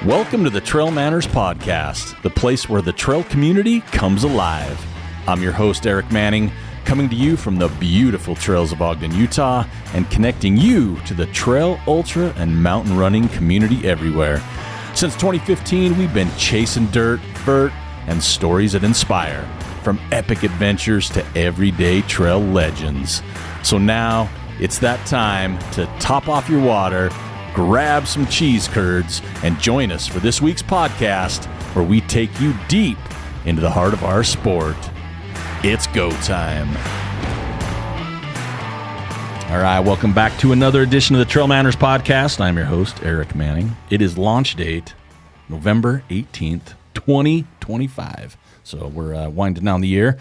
Welcome to the TrailManners podcast, the place where the trail community comes alive. I'm your host, Eric Manning, coming to you from the beautiful trails of Ogden, Utah, and connecting you to the trail, ultra, and mountain running community everywhere. Since 2015, we've been chasing dirt, vert, and stories that inspire, from epic adventures to everyday trail legends. So now, it's that time to top off your water, grab some cheese curds, and join us for this week's podcast, where we take you deep into the heart of our sport. It's go time. All right, welcome back to another edition of the TrailManners podcast. I'm your host, Eric Manning. It is launch date, November 18th, 2025. So we're winding down the year.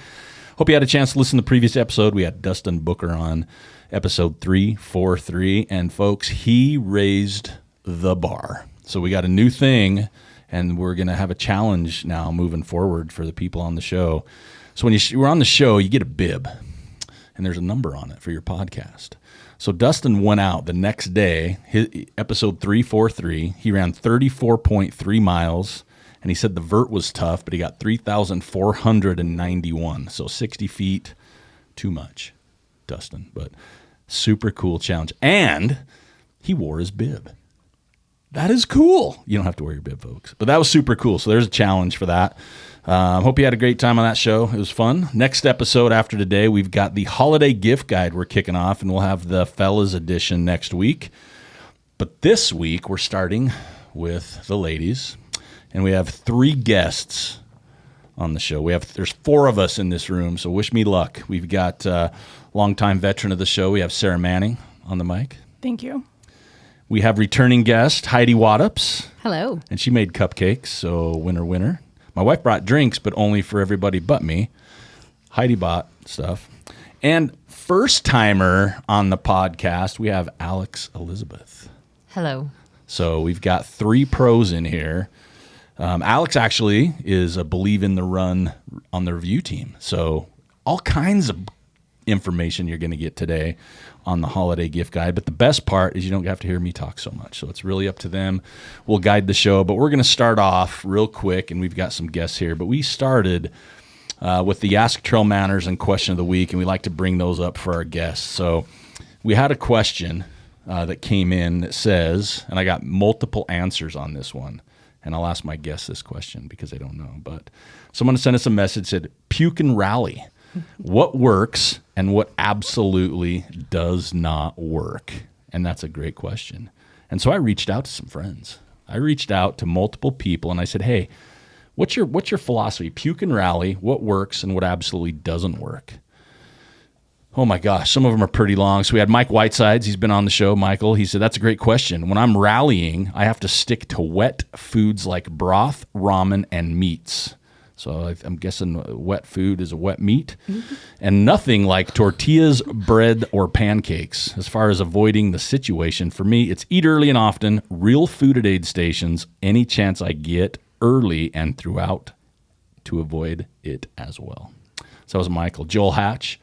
Hope you had a chance to listen to the previous episode. We had Dustin Booker on episode 343, and folks, he raised the bar. So we got a new thing, and we're going to have a challenge now moving forward for the people on the show. So when you're on the show, you get a bib, and there's a number on it for your podcast. So Dustin went out the next day, episode 343. He ran 34.3 miles, and he said the vert was tough, but he got 3,491. So 60 feet, too much, Dustin. But super cool challenge. And he wore his bib. That is cool. You don't have to wear your bib, folks. But that was super cool. So there's a challenge for that. Hope you had a great time on that show. It was fun. Next episode after today, we've got the holiday gift guide we're kicking off, and we'll have the fellas edition next week. But this week, we're starting with the ladies, and we have 3 guests on the show. There's 4 of us in this room, so wish me luck. We've got longtime veteran of the show. We have Sarah Manning on the mic. Thank you. We have returning guest Heidi Wattups. Hello. And she made cupcakes, so winner. My wife brought drinks, but only for everybody but me. Heidi bought stuff. And first timer on the podcast, we have Alex Elizabeth. Hello. So we've got 3 pros in here. Alex actually is a Believe in the Run on the review team. So all kinds of information you're going to get today on the holiday gift guide. But the best part is you don't have to hear me talk so much. So it's really up to them. We'll guide the show. But we're going to start off real quick, and we've got some guests here. But we started with the Ask TrailManners and Question of the Week, and we like to bring those up for our guests. So we had a question that came in that says, and I got multiple answers on this one, and I'll ask my guests this question because they don't know. But someone sent us a message, said, puke and rally. What works and what absolutely does not work? And that's a great question. And so I reached out to some friends. I reached out to multiple people, and I said, hey, what's your philosophy? Puke and rally, what works and what absolutely doesn't work? Oh my gosh, some of them are pretty long. So we had Mike Whitesides. He's been on the show. Michael, he said, that's a great question. When I'm rallying, I have to stick to wet foods like broth, ramen, and meats. So I'm guessing wet food is a wet meat. Mm-hmm. And nothing like tortillas, bread, or pancakes. As far as avoiding the situation, for me, it's eat early and often, real food at aid stations, any chance I get early and throughout to avoid it as well. So that was Michael. Joel Hatch,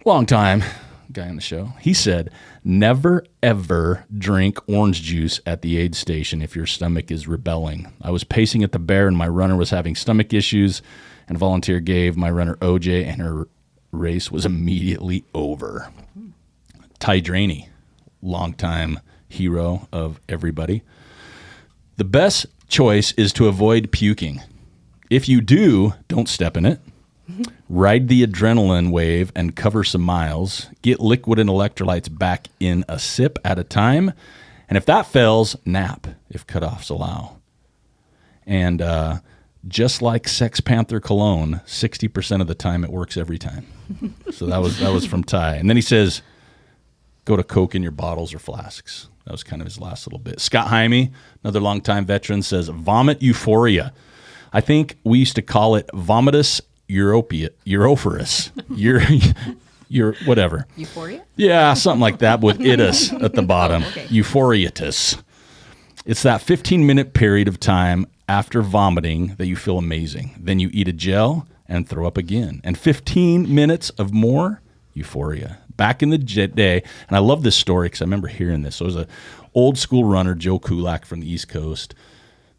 long time guy on the show. He said, never, ever drink orange juice at the aid station if your stomach is rebelling. I was pacing at the Bear, and my runner was having stomach issues, and a volunteer gave my runner OJ, and her race was immediately over. Ty Draney, longtime hero of everybody. The best choice is to avoid puking. If you do, don't step in it. Ride the adrenaline wave and cover some miles. Get liquid and electrolytes back in a sip at a time. And if that fails, nap if cutoffs allow. And just like Sex Panther cologne, 60% of the time it works every time. So that was from Ty. And then he says, go to Coke in your bottles or flasks. That was kind of his last little bit. Scott Jaime, another longtime veteran, says, vomit euphoria. I think we used to call it vomitus Europhorus. Whatever. Euphoria? Yeah, something like that with itis at the bottom. Okay. Euphorietus. It's that 15-minute period of time after vomiting that you feel amazing. Then you eat a gel and throw up again. And 15 minutes of more euphoria. Back in the day, and I love this story because I remember hearing this. So it was an old school runner, Joe Kulak from the East Coast,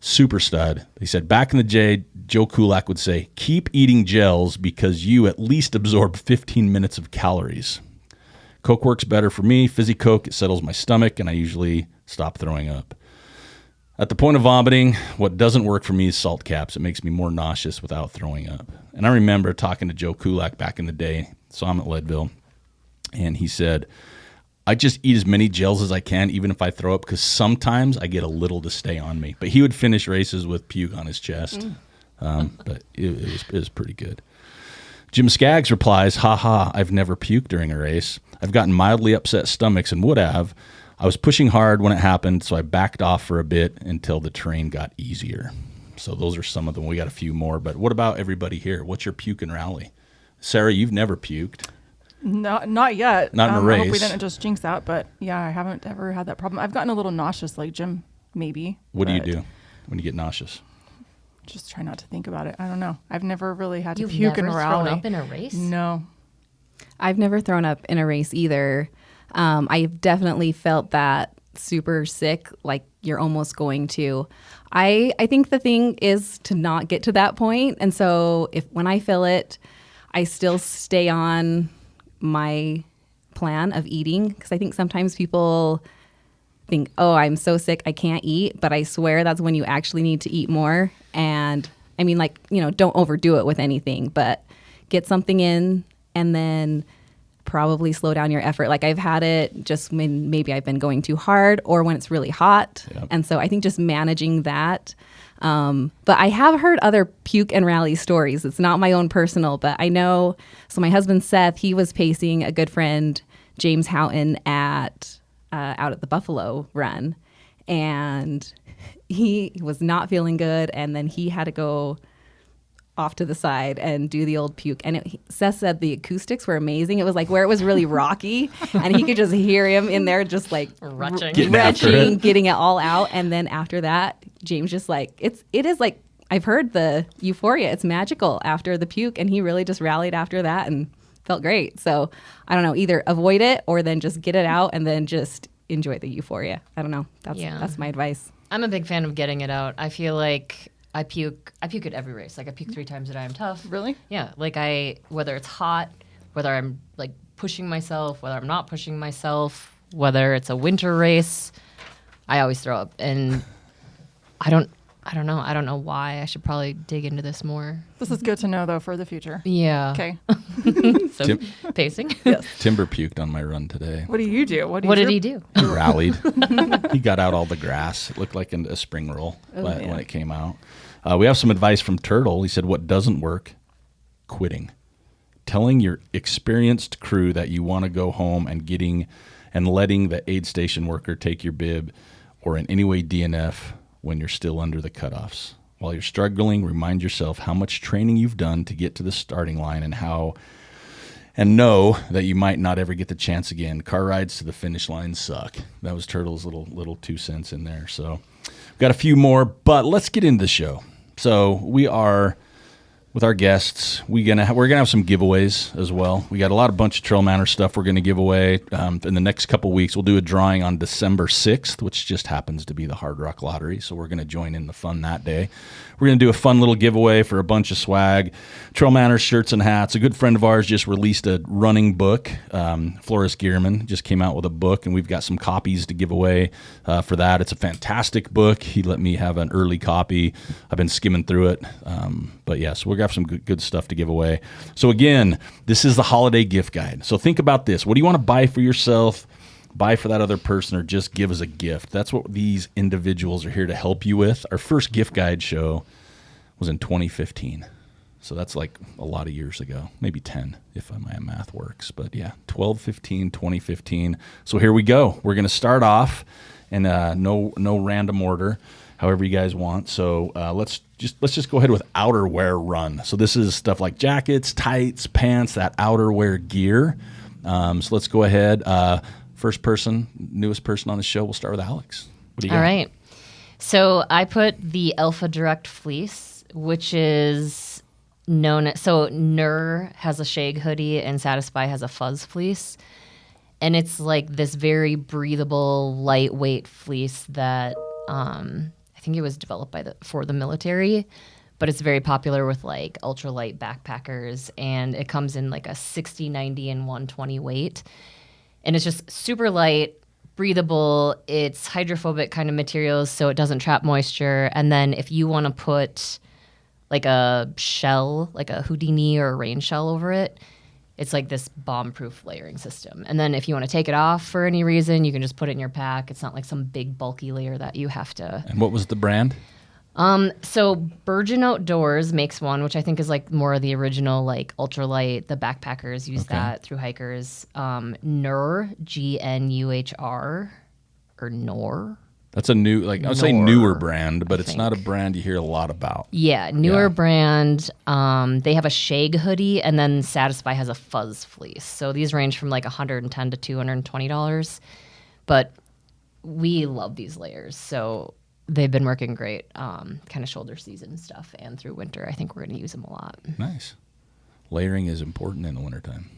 super stud. He said, back in the day, Joe Kulak would say, keep eating gels because you at least absorb 15 minutes of calories. Coke works better for me. Fizzy Coke, it settles my stomach, and I usually stop throwing up. At the point of vomiting, what doesn't work for me is salt caps. It makes me more nauseous without throwing up. And I remember talking to Joe Kulak back in the day, saw him at Leadville, and he said, I just eat as many gels as I can, even if I throw up, because sometimes I get a little to stay on me. But he would finish races with puke on his chest. But it was pretty good. Jim Skaggs replies, haha, I've never puked during a race. I've gotten mildly upset stomachs and would have. I was pushing hard when it happened, so I backed off for a bit until the terrain got easier. So those are some of them. We got a few more. But what about everybody here? What's your puke and rally? Sarah, you've never puked. No, not yet. Not in a race. I hope we didn't just jinx that, but yeah, I haven't ever had that problem. I've gotten a little nauseous like Jim, maybe. What do you do when you get nauseous? Just try not to think about it. I don't know. I've never really had to You've puke and never rally. thrown up in a race? No. I've never thrown up in a race either. I've definitely felt that super sick, like you're almost going to. I think the thing is to not get to that point. And so when I feel it, I still stay on my plan of eating, because I think sometimes people think, oh, I'm so sick, I can't eat. But I swear that's when you actually need to eat more. And I mean, like, don't overdo it with anything, but get something in and then probably slow down your effort. Like I've had it just when maybe I've been going too hard or when it's really hot. Yep. And so I think just managing that. But I have heard other puke and rally stories. It's not my own personal, but I know. So my husband, Seth, he was pacing a good friend, James Houghton, out at the Buffalo run. And he was not feeling good. And then he had to go off to the side and do the old puke. And Seth said the acoustics were amazing. It was like where it was really rocky and he could just hear him in there just like retching, getting it all out. And then after that, James just like, it is like, I've heard the euphoria. It's magical after the puke. And he really just rallied after that and felt great. So I don't know, either avoid it or then just get it out and then just enjoy the euphoria. I don't know. That's my advice. I'm a big fan of getting it out. I feel like I puke at every race. Like I puke 3 times a day. I'm tough. Really? Yeah. Like whether it's hot, whether I'm like pushing myself, whether I'm not pushing myself, whether it's a winter race, I always throw up. And I don't know. I don't know why. I should probably dig into this more. This is good to know though for the future. Yeah. Okay. So pacing. Yes. Timber puked on my run today. What do you do? What did he do? He rallied. He got out all the grass. It looked like a spring roll when it came out. We have some advice from Turtle. He said, what doesn't work? Quitting. Telling your experienced crew that you want to go home and letting the aid station worker take your bib or in any way DNF when you're still under the cutoffs. While you're struggling, remind yourself how much training you've done to get to the starting line and know that you might not ever get the chance again. Car rides to the finish line suck. That was Turtle's little 2 cents in there. So we've got a few more, but let's get into the show. So we are, with our guests, we're gonna have some giveaways as well. We got a bunch of TrailManners stuff we're gonna give away in the next couple weeks. We'll do a drawing on December 6th, which just happens to be the Hard Rock Lottery. So we're gonna join in the fun that day. We're gonna do a fun little giveaway for a bunch of swag, TrailManners shirts and hats. A good friend of ours just released a running book. Floris Gearman just came out with a book, and we've got some copies to give away for that. It's a fantastic book. He let me have an early copy. I've been skimming through it, but yeah, so we're gonna have some good stuff to give away. So again, this is the holiday gift guide. So think about this. What do you want to buy for yourself, buy for that other person, or just give as a gift? That's what these individuals are here to help you with. Our first gift guide show was in 2015. So that's like a lot of years ago, maybe 10 if my math works. But yeah, 2015. So here we go. We're going to start off in no random order, however you guys want. So let's just go ahead with outerwear run. So this is stuff like jackets, tights, pants, that outerwear gear. So let's go ahead. Newest person on the show. We'll start with Alex. What do you got? All right. So I put the Alpha Direct fleece, which is known as, so Nur has a shag hoodie and Satisfy has a fuzz fleece. And it's like this very breathable, lightweight fleece that I think it was developed for the military, but it's very popular with like ultralight backpackers, and it comes in like a 60, 90, and 120 weight. And it's just super light, breathable. It's hydrophobic kind of materials, so it doesn't trap moisture. And then if you want to put like a shell, like a Houdini or a rain shell over it, it's like this bomb-proof layering system. And then if you want to take it off for any reason, you can just put it in your pack. It's not like some big bulky layer that you have to. And what was the brand? So Virgin Outdoors makes one, which I think is like more of the original, like ultralight. The backpackers use that through hikers. Nur, Gnuhr, or Nor. That's a new, like I would say newer brand, but it's not a brand you hear a lot about. Yeah, newer brand. They have a shag hoodie, and then Satisfy has a fuzz fleece. So these range from like $110 to $220. But we love these layers, so they've been working great, kind of shoulder season stuff, and through winter. I think we're going to use them a lot. Nice. Layering is important in the wintertime.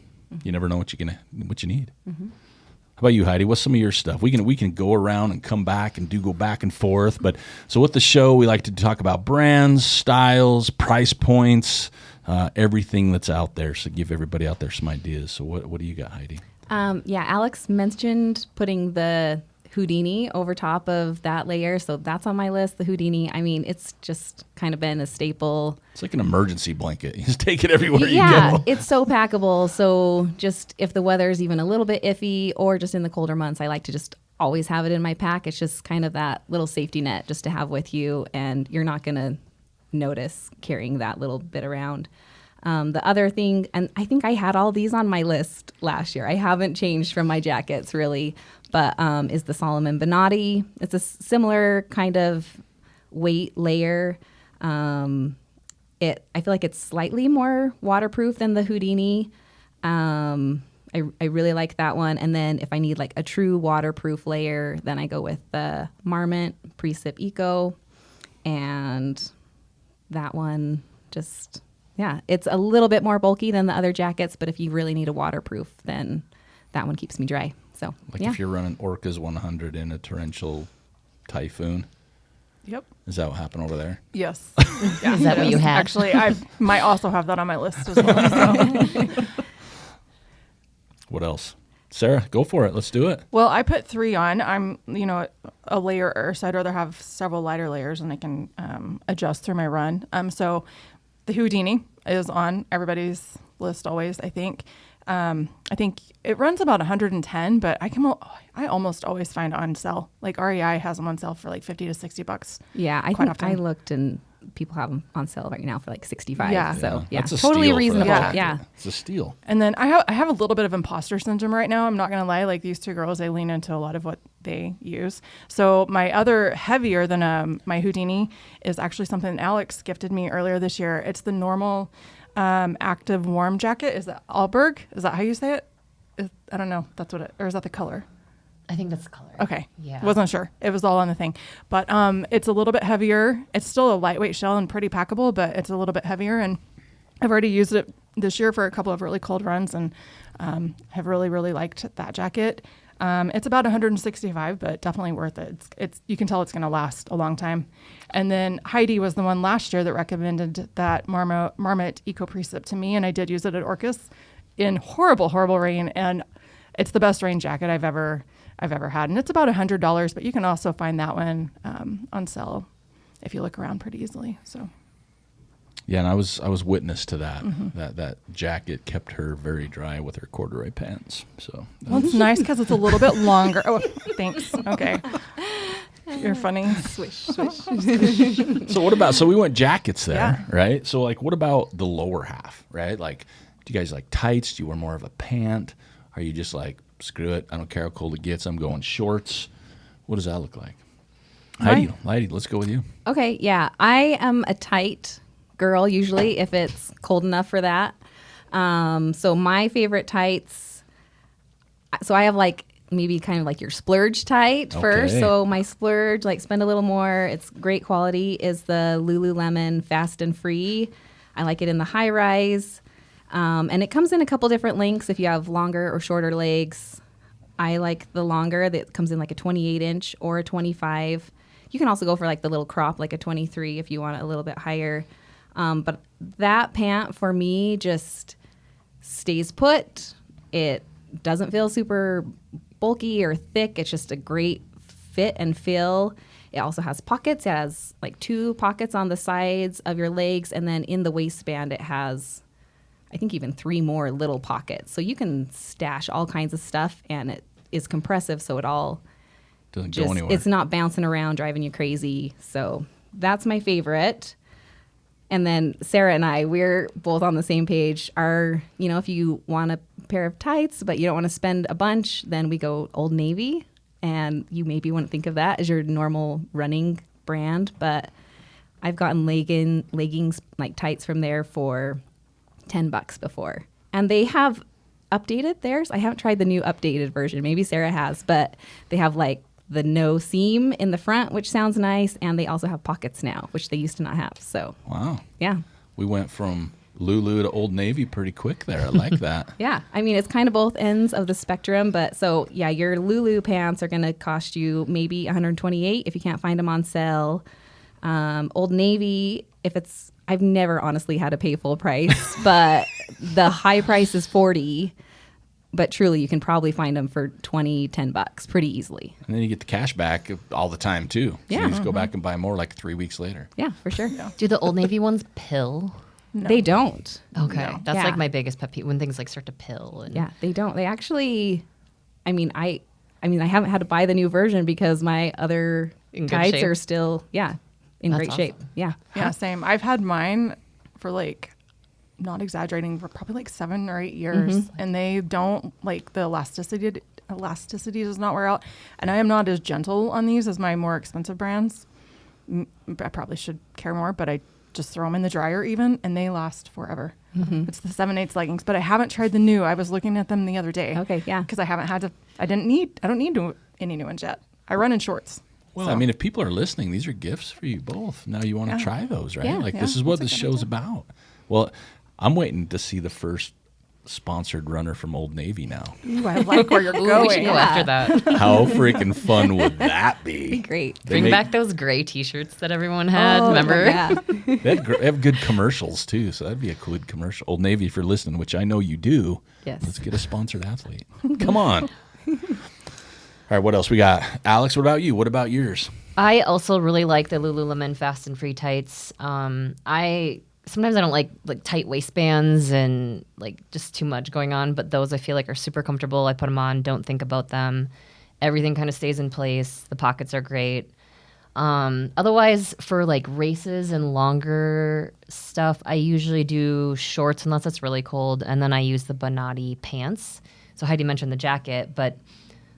You never know what you need. How about you, Heidi? What's some of your stuff? We can go around and come back and go back and forth. But so with the show, we like to talk about brands, styles, price points, everything that's out there. So give everybody out there some ideas. So what do you got, Heidi? Alex mentioned putting the Houdini over top of that layer, so that's on my list. The Houdini, I mean, it's just kind of been a staple. It's like an emergency blanket. You just take it everywhere you go. It's so packable. So just if the weather's even a little bit iffy, or just in the colder months, I like to just always have it in my pack. It's just kind of that little safety net just to have with you, and you're not going to notice carrying that little bit around. The other thing, and I think I had all these on my list last year. I haven't changed from my jackets really, but is the Solomon Bonatti. It's a similar kind of weight layer. I feel like it's slightly more waterproof than the Houdini. I really like that one. And then if I need like a true waterproof layer, then I go with the Marmot Precip Eco, and that one just. Yeah, it's a little bit more bulky than the other jackets, but if you really need a waterproof, then that one keeps me dry. So, if you're running Orca's 100 in a torrential typhoon. Yep. Is that what happened over there? Yes. Yeah, is that what you had? Actually, I might also have that on my list as well. So. What else? Sarah, go for it. Let's do it. Well, I put 3 on. I'm, a layerer, so I'd rather have several lighter layers, and I can adjust through my run. So the Houdini is on everybody's list always, I think. I think it runs about 110, but I almost always find on sale. Like REI has them on sale for like $50 to $60. Yeah, I think I looked and people have them on sale right now for like 65. Yeah. So That's a totally steal reasonable. Yeah. It's a steal. And then I have a little bit of imposter syndrome right now. I'm not going to lie. Like these 2 girls, they lean into a lot of what they use. So my other heavier than my Houdini is actually something Alex gifted me earlier this year. It's the normal active warm jacket. Is that Alberg? Is that how you say it? I don't know. That's what it, or is that the color? I think that's the color. Okay. Yeah. Wasn't sure. It was all on the thing. But it's a little bit heavier. It's still a lightweight shell and pretty packable, but it's a little bit heavier. And I've already used it this year for a couple of really cold runs, and have really, really liked that jacket. It's about $165, but definitely worth it. It's you can tell it's going to last a long time. And then Heidi was the one last year that recommended that Marmot Eco Precip to me, and I did use it at Orcas in horrible, horrible rain, and it's the best rain jacket I've ever had, and it's about $100. But you can also find that one on sale if you look around pretty easily. So. Yeah, and I was witness to that. That jacket kept her very dry with her corduroy pants. So well, it's nice because it's a little bit longer. Oh, thanks. Okay, you're funny. Swish, swish. So what about? So we went jackets there, Yeah. right? So like, what about the lower half, right? Like, do you guys like tights? Do you wear more of a pant? Are you just like, screw it, I don't care how cold it gets, I'm going shorts? What does that look like? Heidi, let's go with you. Okay, yeah. I am a tight girl usually if it's cold enough for that. So my favorite tights, so I have like maybe kind of like your splurge tight first. So my splurge, like spend a little more, it's great quality, is the Lululemon Fast and Free. I like it in the high rise. And it comes in a couple different lengths if you have longer or shorter legs. I like the longer that comes in like a 28 inch or a 25. You can also go for like the little crop, like a 23 if you want it a little bit higher. But that pant for me just stays put. It doesn't feel super bulky or thick. It's just a great fit and feel. It also has pockets. It has like 2 pockets on the sides of your legs, and then in the waistband it has, I think, even 3 more little pockets. So you can stash all kinds of stuff, and it is compressive, so it all Doesn't just, go anywhere. it's not bouncing around, driving you crazy. So that's my favorite. And then Sarah and I, we're both on the same page. If you want a pair of tights, but you don't want to spend a bunch, then we go Old Navy. And you maybe wouldn't think of that as your normal running brand, but I've gotten leggings, like tights from there for $10 before. And they have updated theirs. I haven't tried the new updated version. Maybe Sarah has, but they have like the no seam in the front, which sounds nice. And they also have pockets now, which they used to not have. So, Wow. yeah. We went from Lulu to Old Navy pretty quick there. I like that. Yeah. I mean, it's kind of both ends of the spectrum. But so, yeah, your Lulu pants are going to cost you maybe $128 if you can't find them on sale. Old Navy, I've never honestly had to pay full price, but the high price is $40. But truly, you can probably find them for $10 pretty easily. And then you get the cash back all the time, too. So Yeah. you just go back and buy more like 3 weeks later. Yeah, for sure. Do the Old Navy ones pill? No. They don't. Okay, No. that's Yeah. like my biggest pet peeve when things like start to pill. And Yeah, they don't. They actually, I haven't had to buy the new version because my other In good tights shape? are still, in That's great shape. awesome. Yeah. Yeah, same. I've had mine for not exaggerating, for probably 7 or 8 years, and they don't the elasticity does not wear out. And I am not as gentle on these as my more expensive brands. I probably should care more, but I just throw them in the dryer even, and they last forever. It's the 7/8 leggings, but I haven't tried the new. I was looking at them the other day. Okay, yeah. Because I haven't had to. I don't need any new ones yet. I run in shorts. Well, So- I mean, if people are listening, these are gifts for you both. Now you want to try those, right? Yeah. This is what That's this a good show's idea. about. Well, I'm waiting to see the first sponsored runner from Old Navy now. Ooh, I like where you're Ooh, we going. should go Yeah. after that. How freaking fun would that be? Great. They Bring make- back those gray T-shirts that everyone had. Oh, remember? Yeah. They have good commercials too, so that'd be a good commercial. Old Navy, if you're listening, which I know you do. Yes. Let's get a sponsored athlete. Come on. All right, what else we got? Alex, what about you? What about yours? I also really like the Lululemon Fast and Free tights. Sometimes I don't like tight waistbands and just too much going on, but those I feel like are super comfortable. I put them on, don't think about them. Everything kind of stays in place. The pockets are great. Otherwise, for races and longer stuff, I usually do shorts unless it's really cold, and then I use the Bonatti pants. So Heidi mentioned the jacket, but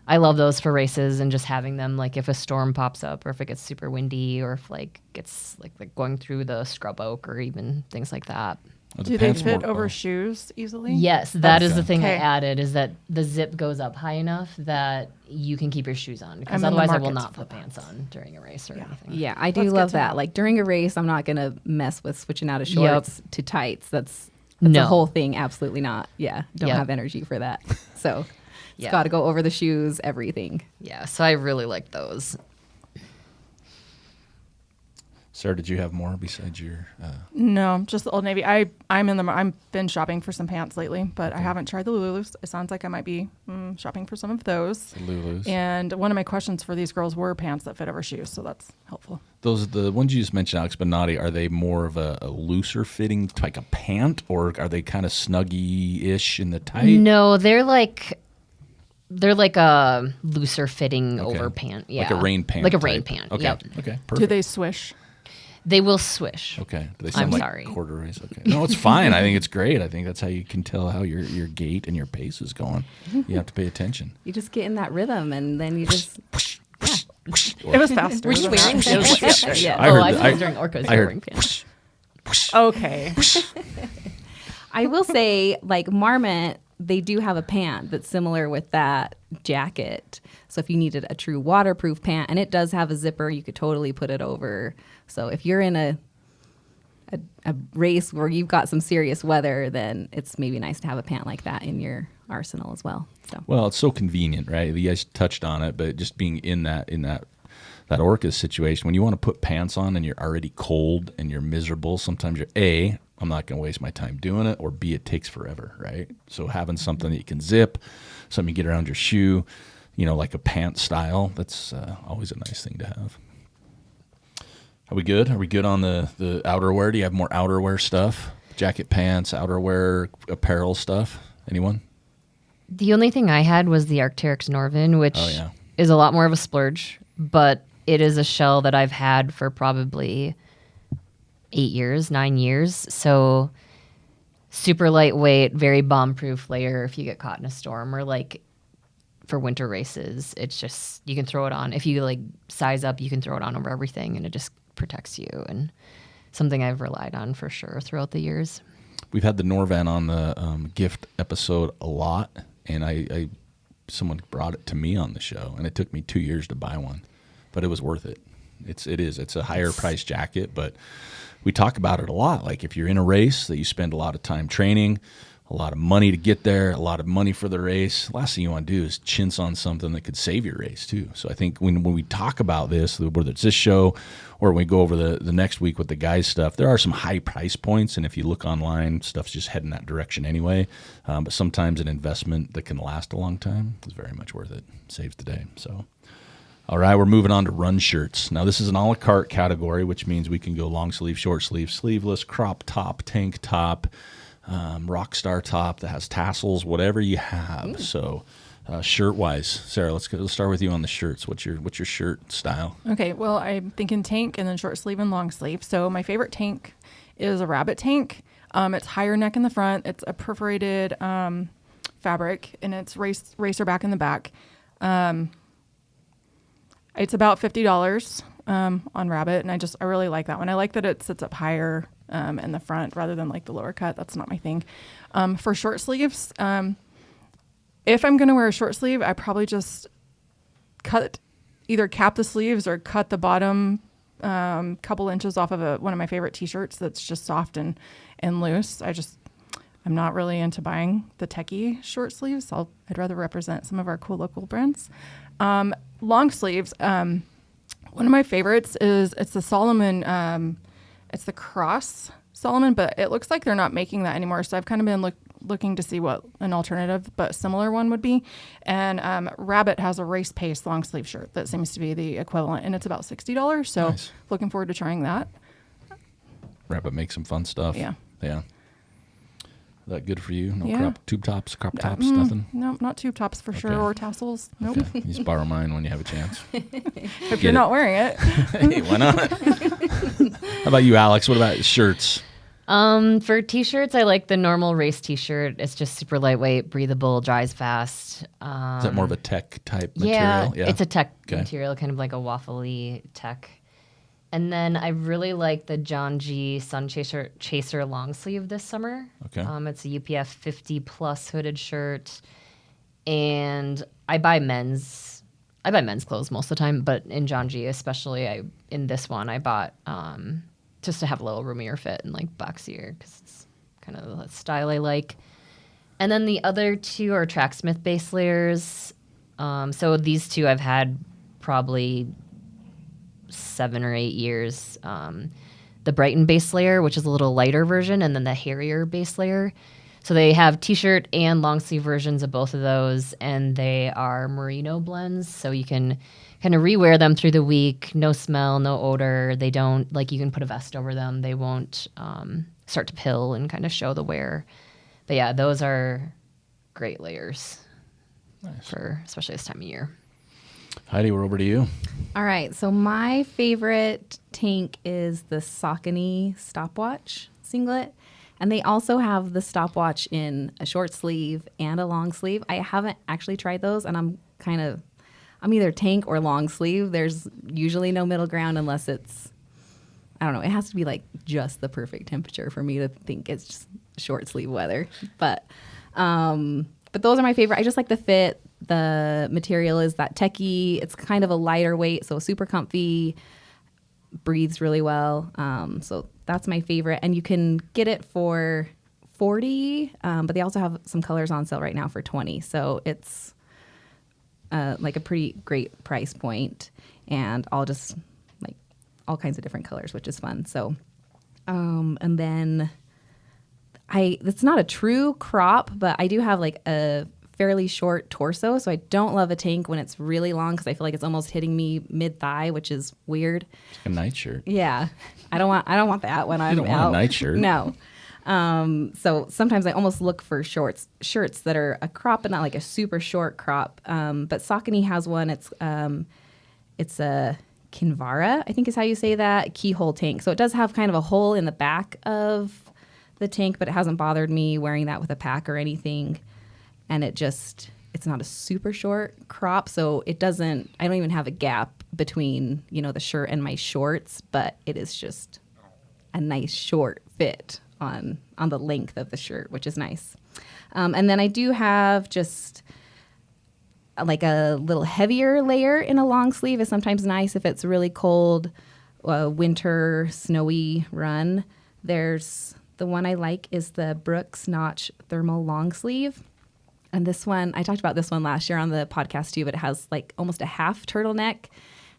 I love those for races and just having them if a storm pops up or if it gets super windy or if gets going through the scrub oak or even things like that. Are the Do they pants fit more- over oh, shoes easily? Yes, that is the thing I Okay. added is that the zip goes up high enough that you can keep your shoes on because I'm in the otherwise I will market not for put that. pants on during a race or anything. Yeah, I do That's good love to that. know. During a race, I'm not going to mess with switching out of Yep. shorts to tights. That's No. the whole thing. Absolutely not. Yeah, don't Yep. have energy for that. So it's Yeah. got to go over the shoes, everything. Yeah, so I really like those. Sarah, did you have more besides your? No, just the Old Navy. I've been shopping for some pants lately, but I haven't tried the Lulus. It sounds like I might be shopping for some of those. The Lulus. And one of my questions for these girls were pants that fit over shoes, so that's helpful. The ones you just mentioned, Alex Bonatti, are they more of a looser fitting, like a pant, or are they kind of snuggy-ish in the tight? No, they're like a looser fitting Okay. over pant. Yeah. Like a rain pant. Like a rain type. pant. Okay. Yep. Okay. Perfect. Do they swish? They will swish. Okay. Do they I'm sound like sorry. corduroys? Okay. No, it's fine. I think it's great. I think that's how you can tell how your gait and your pace is going. You have to pay attention. You just get in that rhythm, and then you just It was faster. Were you than wearing that. pants? yeah. I heard I that- thought it was during Orcas I you were heard wearing pants. Okay. I will say, Marmot, they do have a pant that's similar with that jacket. So if you needed a true waterproof pant, and it does have a zipper, you could totally put it over. So if you're in a race where you've got some serious weather, then it's maybe nice to have a pant like that in your arsenal as well. So Well, it's so convenient, right? You guys touched on it, but just being in that that Orca situation, when you want to put pants on and you're already cold and you're miserable, sometimes you're A, I'm not going to waste my time doing it, or B, it takes forever, right? So having something that you can zip, something you get around your shoe, like a pant style, that's always a nice thing to have. Are we good? Are we good on the outerwear? Do you have more outerwear stuff? Jacket, pants, outerwear, apparel stuff? Anyone? The only thing I had was the Arc'teryx Norvin, which is a lot more of a splurge, but it is a shell that I've had for probably 9 years. So super lightweight, very bomb-proof layer if you get caught in a storm, or like for winter races, it's just, you can throw it on. If you like size up, you can throw it on over everything and it just protects you, and something I've relied on for sure throughout the years. We've had the Norvan on the gift episode a lot, and I someone brought it to me on the show, and it took me 2 years to buy one, but it was worth it. It's a higher price jacket, but we talk about it a lot. Like if you're in a race that you spend a lot of time training, a lot of money to get there, a lot of money for the race, last thing you want to do is chintz on something that could save your race too. So I think when we talk about this, whether it's this show or when we go over the next week with the guys stuff, there are some high price points, and if you look online, stuff's just heading that direction anyway. But sometimes an investment that can last a long time is very much worth it. Saves the day. So, all right, we're moving on to run shirts. Now this is an a la carte category, which means we can go long sleeve, short sleeve, sleeveless, crop top, tank top, rock star top that has tassels, whatever you have. So shirt wise, Sarah, let's start with you on the shirts. What's your shirt style? Okay, well, I'm thinking tank and then short sleeve and long sleeve. So my favorite tank is a rabbit tank. It's higher neck in the front. It's a perforated fabric, and it's racer back in the back. It's about $50 on rabbit, and I really like that one. I like that it sits up higher in the front rather than like the lower cut. That's not my thing. For short sleeves, if I'm going to wear a short sleeve, I probably just either cap the sleeves or cut the bottom couple inches off of one of my favorite t-shirts that's just soft and loose. I'm not really into buying the techie short sleeves. I'd rather represent some of our cool local brands. Long sleeves, one of my favorites it's the Solomon, it's the Cross Solomon, but it looks like they're not making that anymore. So I've kind of been looking to see what an alternative but similar one would be. And Rabbit has a race pace long sleeve shirt that seems to be the equivalent, and it's about $60. So nice. Looking forward to trying that. Rabbit makes some fun stuff. Yeah. Is that good for you? No tube tops, crop tops, nothing? No, not tube tops for sure, or tassels. Nope. Okay. You just borrow mine when you have a chance. If you're not wearing it. Hey, why not? How about you, Alex? What about shirts? For t-shirts, I like the normal race t-shirt. It's just super lightweight, breathable, dries fast. Is that more of a tech type material? Yeah, it's a tech material, kind of like a waffly tech. And then I really like the John G. Sun Chaser long sleeve this summer. Okay. It's a UPF 50 plus hooded shirt. And I buy men's clothes most of the time, but in John G. especially, in this one I bought just to have a little roomier fit and like boxier, because it's kind of the style I like. And then the other two are Tracksmith base layers. So these two I've had probably 7 or 8 years. The Brighton base layer, which is a little lighter version, and then the Harrier base layer. So they have t-shirt and long sleeve versions of both of those, and they are merino blends, so you can kind of rewear them through the week. No smell, no odor. They don't, you can put a vest over them. They won't start to pill and kind of show the wear. But yeah, those are great layers. Nice. For especially this time of year. Heidi, we're over to you. All right. So my favorite tank is the Saucony stopwatch singlet. And they also have the stopwatch in a short sleeve and a long sleeve. I haven't actually tried those, and I'm either tank or long sleeve. There's usually no middle ground unless it's, I don't know, it has to be just the perfect temperature for me to think it's just short sleeve weather. But those are my favorite. I just like the fit. The material is that techie. It's kind of a lighter weight, so super comfy, breathes really well. So that's my favorite. And you can get it for $40, but they also have some colors on sale right now for $20. So it's like a pretty great price point, and all just like all kinds of different colors, which is fun. So, and then it's not a true crop, but I do have like a fairly short torso, so I don't love a tank when it's really long because I feel like it's almost hitting me mid thigh, which is weird. It's like a nightshirt. Yeah, I don't want that when I'm You don't out. want a nightshirt. No. So sometimes I almost look for shirts that are a crop, but not like a super short crop. But Saucony has one. It's a Kinvara, I think is how you say that, keyhole tank. So it does have kind of a hole in the back of the tank, but it hasn't bothered me wearing that with a pack or anything. And it's not a super short crop, so I don't even have a gap between, the shirt and my shorts, but it is just a nice short fit on the length of the shirt, which is nice. And then I do have just like a little heavier layer in a long sleeve is sometimes nice if it's really cold, winter, snowy run. There's the one I like is the Brooks Notch Thermal Long Sleeve. And this one, I talked about this one last year on the podcast too, but it has like almost a half turtleneck.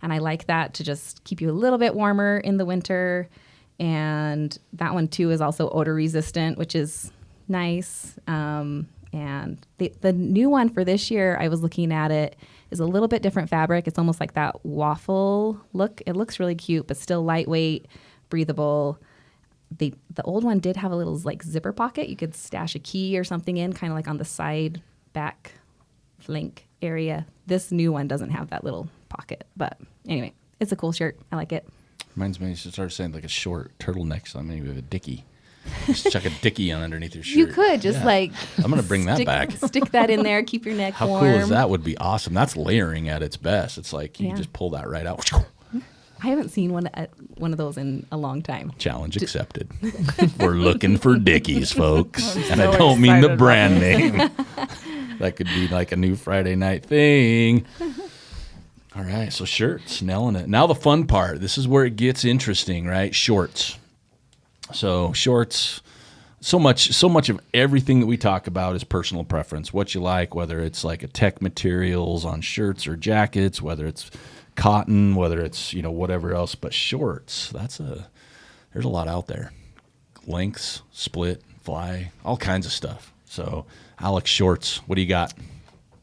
And I like that to just keep you a little bit warmer in the winter. And that one too is also odor resistant, which is nice. And the new one for this year, I was looking at it, is a little bit different fabric. It's almost like that waffle look. It looks really cute, but still lightweight, breathable. The old one did have a little like zipper pocket. You could stash a key or something in, kind of like on the side back flank area. This new one doesn't have that little pocket, but anyway, it's a cool shirt. I like it. Reminds me, you should start saying like a short turtleneck, so maybe with a dickie. Just chuck a dickie on underneath your shirt. You could just I'm gonna bring that back. Stick that in there, keep your neck How warm. cool is that? Would be awesome. That's layering at its best. It's like you just pull that right out. I haven't seen one of those in a long time. Challenge accepted. We're looking for dickies, folks. I'm And so I don't mean the excited brand about name. That could be like a new Friday night thing. All right, so shirts, nailing it. Now the fun part. This is where it gets interesting, right? Shorts. So shorts, so much of everything that we talk about is personal preference. What you like, whether it's like a tech materials on shirts or jackets, whether it's cotton, whether it's whatever else. But shorts, there's a lot out there. Lengths, split, fly, all kinds of stuff. So Alex, shorts, what do you got?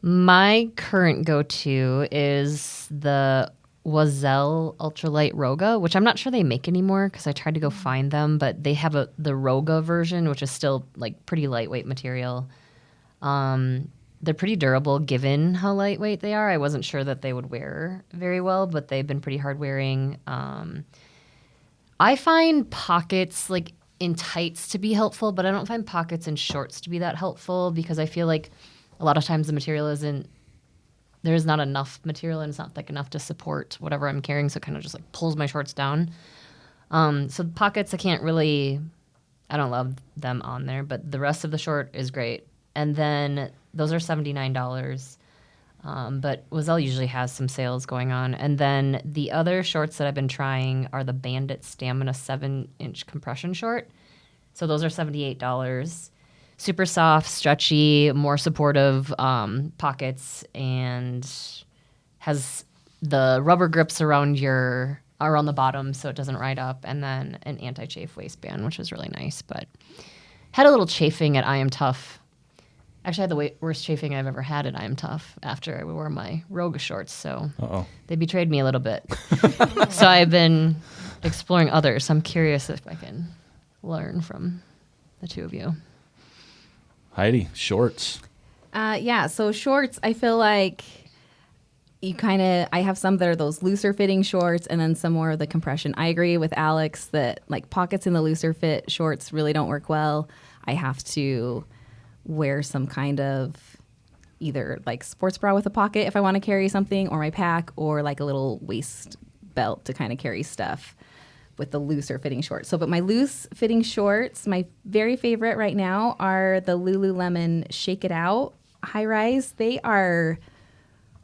My current go-to is the Wazelle Ultralight Roga, which I'm not sure they make anymore because I tried to go find them, but they have the Roga version, which is still like pretty lightweight material. They're pretty durable given how lightweight they are. I wasn't sure that they would wear very well, but they've been pretty hard wearing. I find pockets like in tights to be helpful, but I don't find pockets in shorts to be that helpful because I feel like a lot of times the material there's not enough material and it's not thick enough to support whatever I'm carrying, so it kind of just like pulls my shorts down. So the pockets, I don't love them on there, but the rest of the short is great. And then those are $79. But Wazelle usually has some sales going on. And then the other shorts that I've been trying are the Bandit Stamina 7-inch compression short. So those are $78. Super soft, stretchy, more supportive pockets, and has the rubber grips around the bottom so it doesn't ride up, and then an anti-chafe waistband, which is really nice. But had a little chafing at I Am Tough. Actually, I had the worst chafing I've ever had at I Am Tough after I wore my Roga shorts, so they betrayed me a little bit. So I've been exploring others. I'm curious if I can learn from the two of you. Heidi, shorts. So shorts, I feel like I have some that are those looser fitting shorts and then some more of the compression. I agree with Alex that like pockets in the looser fit shorts really don't work well. I have to wear some kind of either like sports bra with a pocket if I want to carry something, or my pack, or like a little waist belt to kind of carry stuff with the looser fitting shorts. But my loose fitting shorts, my very favorite right now are the Lululemon Shake It Out high rise. They are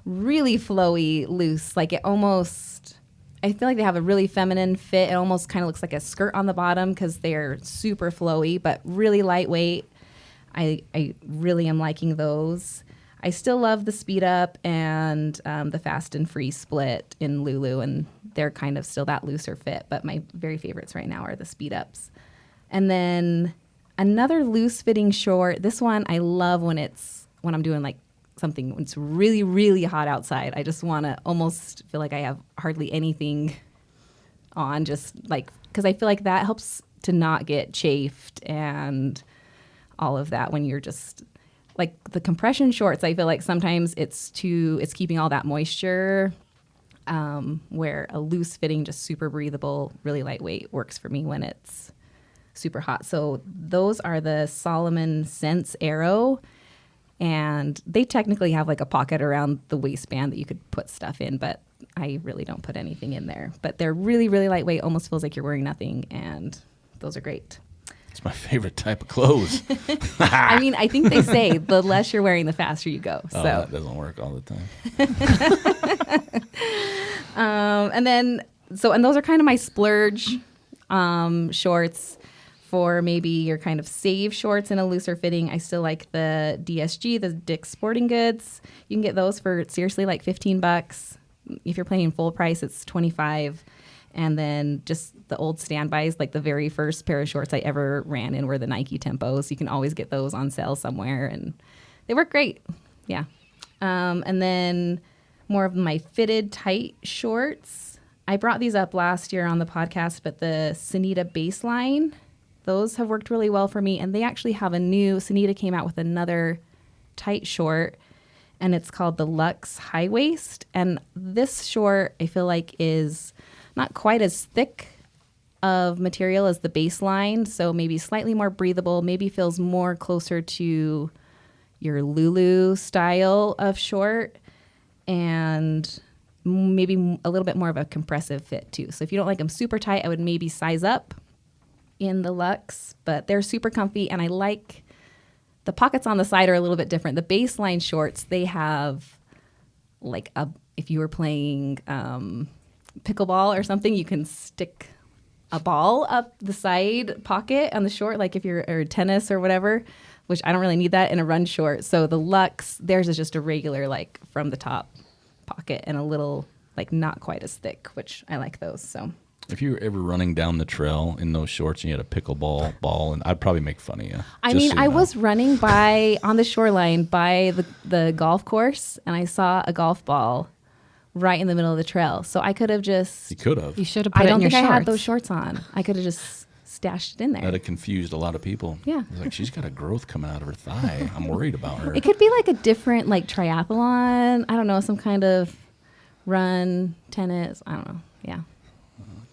really flowy loose. Like I feel like they have a really feminine fit. It almost kind of looks like a skirt on the bottom because they're super flowy, but really lightweight. I really am liking those. I still love the Speed Up and the Fast and Free split in Lulu, and they're kind of still that looser fit, but my very favorites right now are the Speed Ups. And then another loose fitting short. This one I love when I'm doing like something when it's really, really hot outside. I just want to almost feel like I have hardly anything on, just like, because I feel like that helps to not get chafed and all of that when you're just like the compression shorts. I feel like sometimes it's keeping all that moisture, where a loose fitting, just super breathable, really lightweight works for me when it's super hot. So those are the Solomon Sense Aero, and they technically have like a pocket around the waistband that you could put stuff in, but I really don't put anything in there. But they're really, really lightweight, almost feels like you're wearing nothing, and those are great. It's my favorite type of clothes. I mean, I think they say the less you're wearing, the faster you go. Oh, So that doesn't work all the time. and those are kind of my splurge shorts for maybe your kind of save shorts in a looser fitting. I still like the DSG, the Dick's Sporting Goods. You can get those for seriously like $15. If you're paying full price, it's $25. And then just the old standbys, like the very first pair of shorts I ever ran in were the Nike Tempos. You can always get those on sale somewhere, and they work great. Yeah. And then more of my fitted tight shorts. I brought these up last year on the podcast, but the Sanita Baseline, those have worked really well for me. And they actually have Sanita came out with another tight short, and it's called the Luxe High Waist. And this short, I feel like, is not quite as thick of material as the Baseline, so maybe slightly more breathable, maybe feels more closer to your Lulu style of short, and maybe a little bit more of a compressive fit too. So if you don't like them super tight, I would maybe size up in the Luxe, but they're super comfy, and I like the pockets on the side are a little bit different. The Baseline shorts, they have like if you were playing pickleball or something, you can stick a ball up the side pocket on the short, like if you're or tennis or whatever, which I don't really need that in a run short. So the Luxe, theirs is just a regular like from the top pocket and a little like not quite as thick, which I like those. So if you were ever running down the trail in those shorts and you had a pickleball ball, and I'd probably make fun of you. I mean, I was running on the shoreline by the golf course, and I saw a golf ball right in the middle of the trail. So I could have just... You could have. You should have put I it in don't your think shorts. I had those shorts on. I could have just stashed it in there. That have confused a lot of people. Yeah. It was like, she's got a growth coming out of her thigh. I'm worried about her. It could be like a different like triathlon. I don't know, some kind of run, tennis. I don't know. Yeah.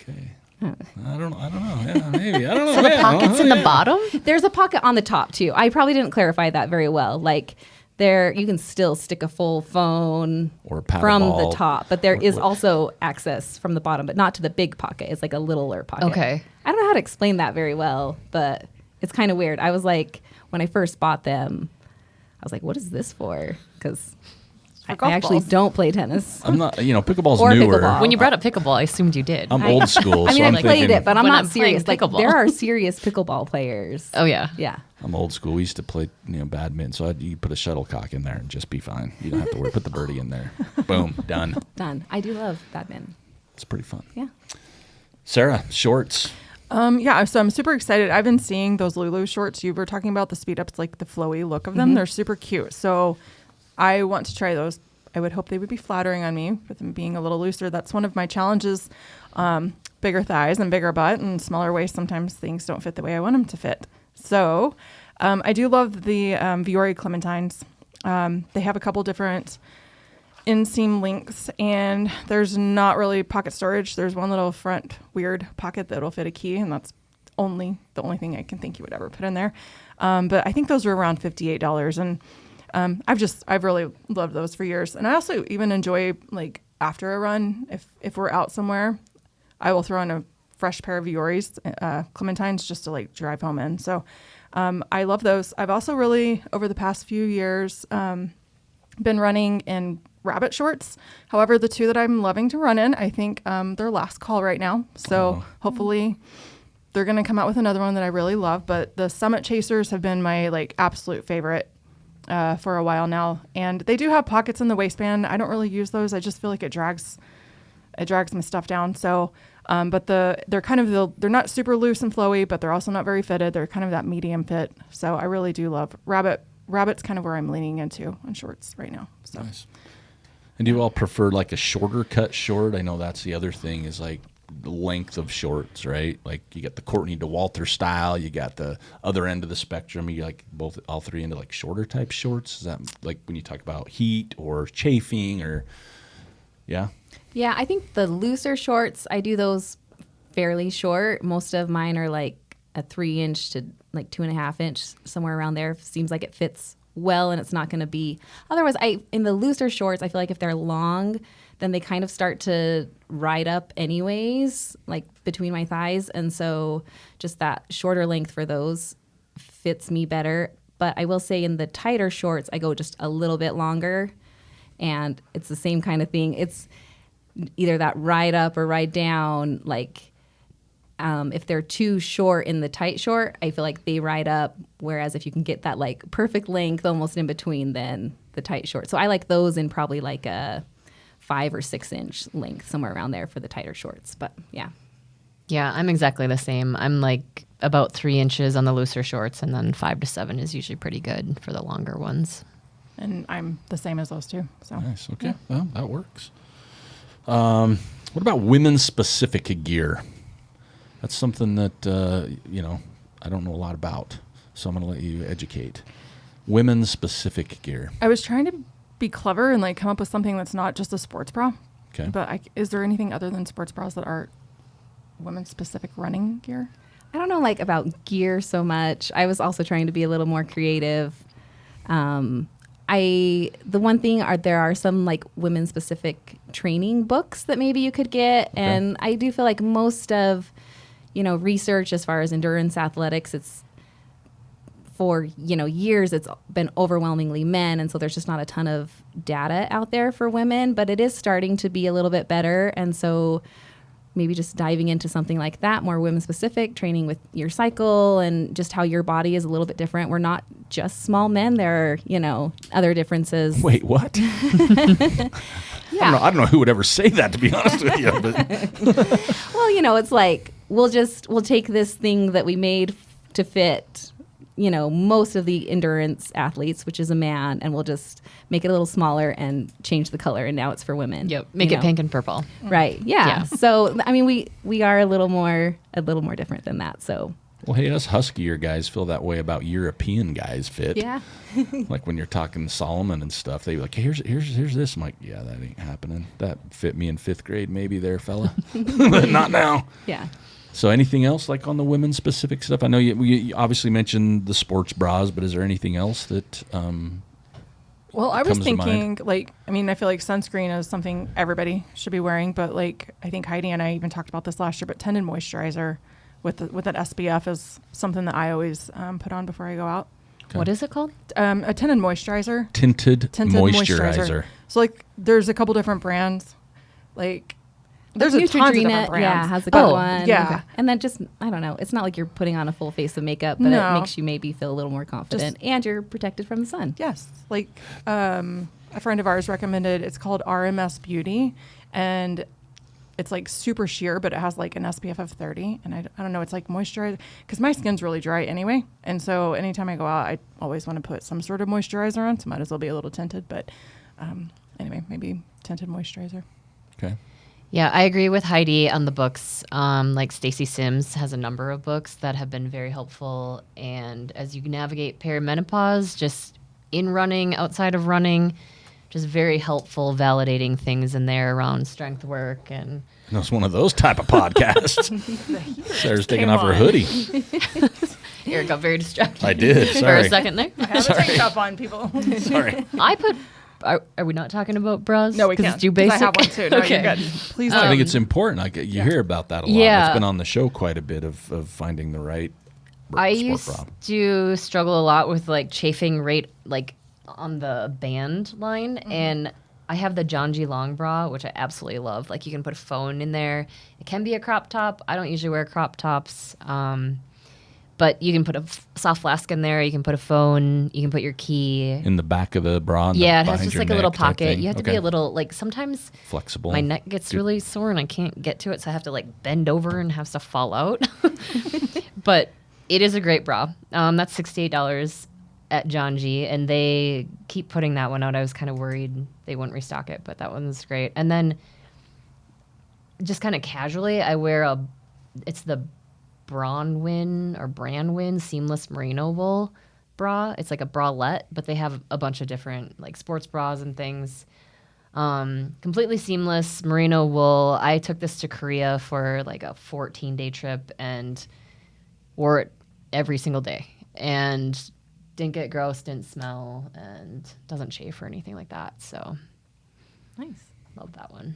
Okay. I don't know. Yeah, maybe. I don't know. So the pockets in the bottom? There's a pocket on the top too. I probably didn't clarify that very well. Like there, you can still stick a full phone Or a paddle from ball. the top, but there is also access from the bottom, but not to the big pocket. It's like a littler pocket. Okay. I don't know how to explain that very well, but it's kind of weird. I was like, when I first bought them, I was like, what is this for? Because I golf actually balls. don't play tennis. I'm not, pickleball's Or newer. pickleball. When you brought up pickleball, I assumed you did. I'm old school, I mean, so I'm I played thinking, it, but I'm When not I'm playing serious. Like pickleball. there are serious pickleball players. Oh, yeah. Yeah. I'm old school. We used to play, badminton, so you put a shuttlecock in there and just be fine. You don't have to worry. Put the birdie in there. Boom, done. Done. I do love badminton. It's pretty fun. Yeah. Sarah, shorts. Yeah, so I'm super excited. I've been seeing those Lulu shorts. You were talking about the speed ups, like the flowy look of them. They're super cute. So I want to try those. I would hope they would be flattering on me with them being a little looser. That's one of my challenges. Bigger thighs and bigger butt and smaller waist. Sometimes things don't fit the way I want them to fit. So I do love the Viore Clementines. They have a couple different inseam lengths, and there's not really pocket storage. There's one little front weird pocket that'll fit a key, and that's the only thing I can think you would ever put in there. But I think those are around $58, and I've really loved those for years. And I also even enjoy, like, after a run, if we're out somewhere, I will throw in a fresh pair of Viore's Clementines just to like drive home in. So I love those. I've also really, over the past few years, been running in rabbit shorts. However, the two that I'm loving to run in, I think they're last call right now. So hopefully they're going to come out with another one that I really love. But the Summit Chasers have been my like absolute favorite for a while now, and they do have pockets in the waistband. I don't really use those. I just feel like it drags my stuff down. So, but they're kind of they're not super loose and flowy, but they're also not very fitted. They're kind of that medium fit. So I really do love Rabbit. Rabbit's kind of where I'm leaning into on shorts right now. So. Nice. And do you all prefer like a shorter cut short? I know that's the other thing is like the length of shorts, right? Like you got the Courtney DeWalter style, you got the other end of the spectrum. You like all three into like shorter type shorts. Is that like when you talk about heat or chafing or yeah? Yeah, I think the looser shorts, I do those fairly short. Most of mine are like a 3-inch to like 2.5-inch, somewhere around there. Seems like it fits well, and it's not going to be. Otherwise, in the looser shorts, I feel like if they're long, then they kind of start to ride up anyways, like between my thighs. And so just that shorter length for those fits me better. But I will say in the tighter shorts, I go just a little bit longer, and it's the same kind of thing. It's either that ride up or ride down. Like if they're too short in the tight short, I feel like they ride up. Whereas if you can get that like perfect length almost in between, then the tight short. So I like those in probably like a 5 or 6 inch length, somewhere around there for the tighter shorts. But yeah. Yeah, I'm exactly the same. I'm like about 3 inches on the looser shorts, and then 5 to 7 is usually pretty good for the longer ones. And I'm the same as those two. So Nice. Okay. Yeah. Well, that works. What about women's specific gear? That's something that, I don't know a lot about. So I'm going to let you educate. Women's specific gear. I was trying to be clever and like come up with something that's not just a sports bra. Okay. But is there anything other than sports bras that are women's specific running gear? I don't know like about gear so much. I was also trying to be a little more creative. The one thing there are some like women specific training books that maybe you could get. Okay. And I do feel like most of, research as far as endurance athletics, it's for, years, it's been overwhelmingly men. And so there's just not a ton of data out there for women, but it is starting to be a little bit better. And so maybe just diving into something like that, more women specific, training with your cycle and just how your body is a little bit different. We're not just small men. There are, other differences. Wait, what? Yeah. I don't know who would ever say that, to be honest with you. But. Well, it's like we'll take this thing that we made to fit, most of the endurance athletes, which is a man, and we'll just make it a little smaller and change the color, and now it's for women. Yep, make it pink and purple. Right. Yeah. So I mean, we are a little more different than that. So. Well, hey, us huskier guys feel that way about European guys fit. Yeah. Like when you're talking Solomon and stuff, they be like, hey, here's this. I'm like, yeah, that ain't happening. That fit me in 5th grade, maybe there, fella. But not now. Yeah. So anything else like on the women's specific stuff? I know you obviously mentioned the sports bras, but is there anything else that Well, I was thinking, I feel like sunscreen is something everybody should be wearing, but like I think Heidi and I even talked about this last year, but tendon moisturizer with an SPF is something that I always put on before I go out. Okay. What is it called? A tendon moisturizer. Tinted moisturizer. So like there's a couple different brands. Like there's a ton of different brands. Yeah, has a good one. Yeah. And then just, I don't know, it's not like you're putting on a full face of makeup, but it makes you maybe feel a little more confident and you're protected from the sun. Yes. Like a friend of ours recommended, it's called RMS Beauty, and it's like super sheer, but it has like an SPF of 30. And I don't know, it's like moisturizer, because my skin's really dry anyway. And so anytime I go out, I always want to put some sort of moisturizer on. So might as well be a little tinted. But anyway, maybe tinted moisturizer. Okay. Yeah, I agree with Heidi on the books. Like Stacy Sims has a number of books that have been very helpful. And as you navigate perimenopause, just in running, outside of running, just very helpful, validating things in there around strength work. And it's one of those type of podcasts. Sarah's taking off her hoodie. Eric got very distracted. I did. Sorry. For a second there. I have a tank top on, people. Sorry. Are we not talking about bras? No, we can't. It's too basic. I have one too. No, Okay. you're good. Please I don't. think it's important. Like you hear about that a lot. Yeah. It's been on the show quite a bit of finding the right I sport used bra. to struggle a lot with like chafing right like on the band line, and I have the John G. Long bra, which I absolutely love. Like you can put a phone in there. It can be a crop top. I don't usually wear crop tops, But you can put a soft flask in there. You can put a phone. You can put your key. In the back of the bra? Yeah, it has behind just your like a little neck type pocket. thing? You have to be a little, like, sometimes flexible. my neck gets really sore and I can't get to it, so I have to like bend over and have stuff fall out. But it is a great bra. That's $68 at John G, and they keep putting that one out. I was kind of worried they wouldn't restock it, but that one's great. And then just kind of casually, I wear it's the Brandwin seamless merino wool bra. It's like a bralette, but they have a bunch of different like sports bras and things. Completely seamless merino wool. I took this to Korea for like a 14-day trip and wore it every single day and didn't get gross, didn't smell, and doesn't chafe or anything like that. So Nice. love that one.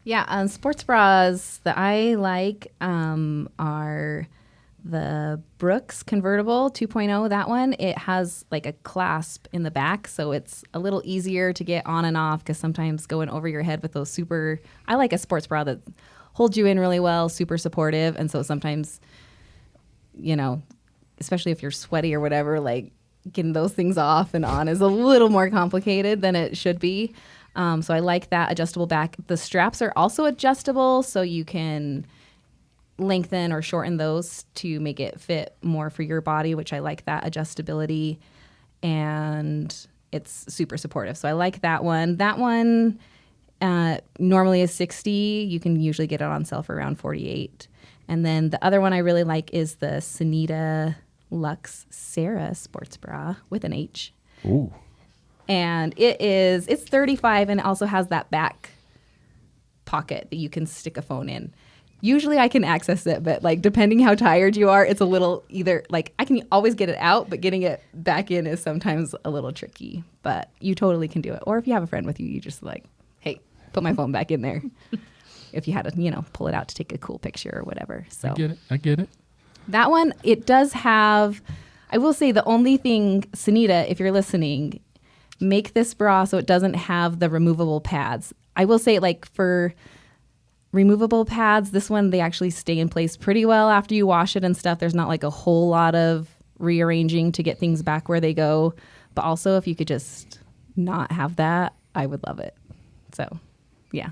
Yeah, sports bras that I like are the Brooks Convertible 2.0. That one, it has like a clasp in the back, so it's a little easier to get on and off because sometimes going over your head with those I like a sports bra that holds you in really well, super supportive, and so sometimes, especially if you're sweaty or whatever, like getting those things off and on is a little more complicated than it should be. So I like that adjustable back. The straps are also adjustable, so you can lengthen or shorten those to make it fit more for your body, which I like that adjustability. And it's super supportive. So I like that one. That one normally is $60. You can usually get it on sale for around $48. And then the other one I really like is the Sanita Luxe Sarah sports bra with an H. Ooh. And it's $35 and it also has that back pocket that you can stick a phone in. Usually I can access it, but like depending how tired you are, it's a little either like I can always get it out, but getting it back in is sometimes a little tricky. But you totally can do it. Or if you have a friend with you, you just like, hey, put my phone back in there. If you had to, pull it out to take a cool picture or whatever. So I get it. That one, it does have, I will say the only thing, Sanita, if you're listening, make this bra so it doesn't have the removable pads. I will say, like, for removable pads, this one, they actually stay in place pretty well after you wash it and stuff. There's not like a whole lot of rearranging to get things back where they go. But also, if you could just not have that, I would love it. So, yeah.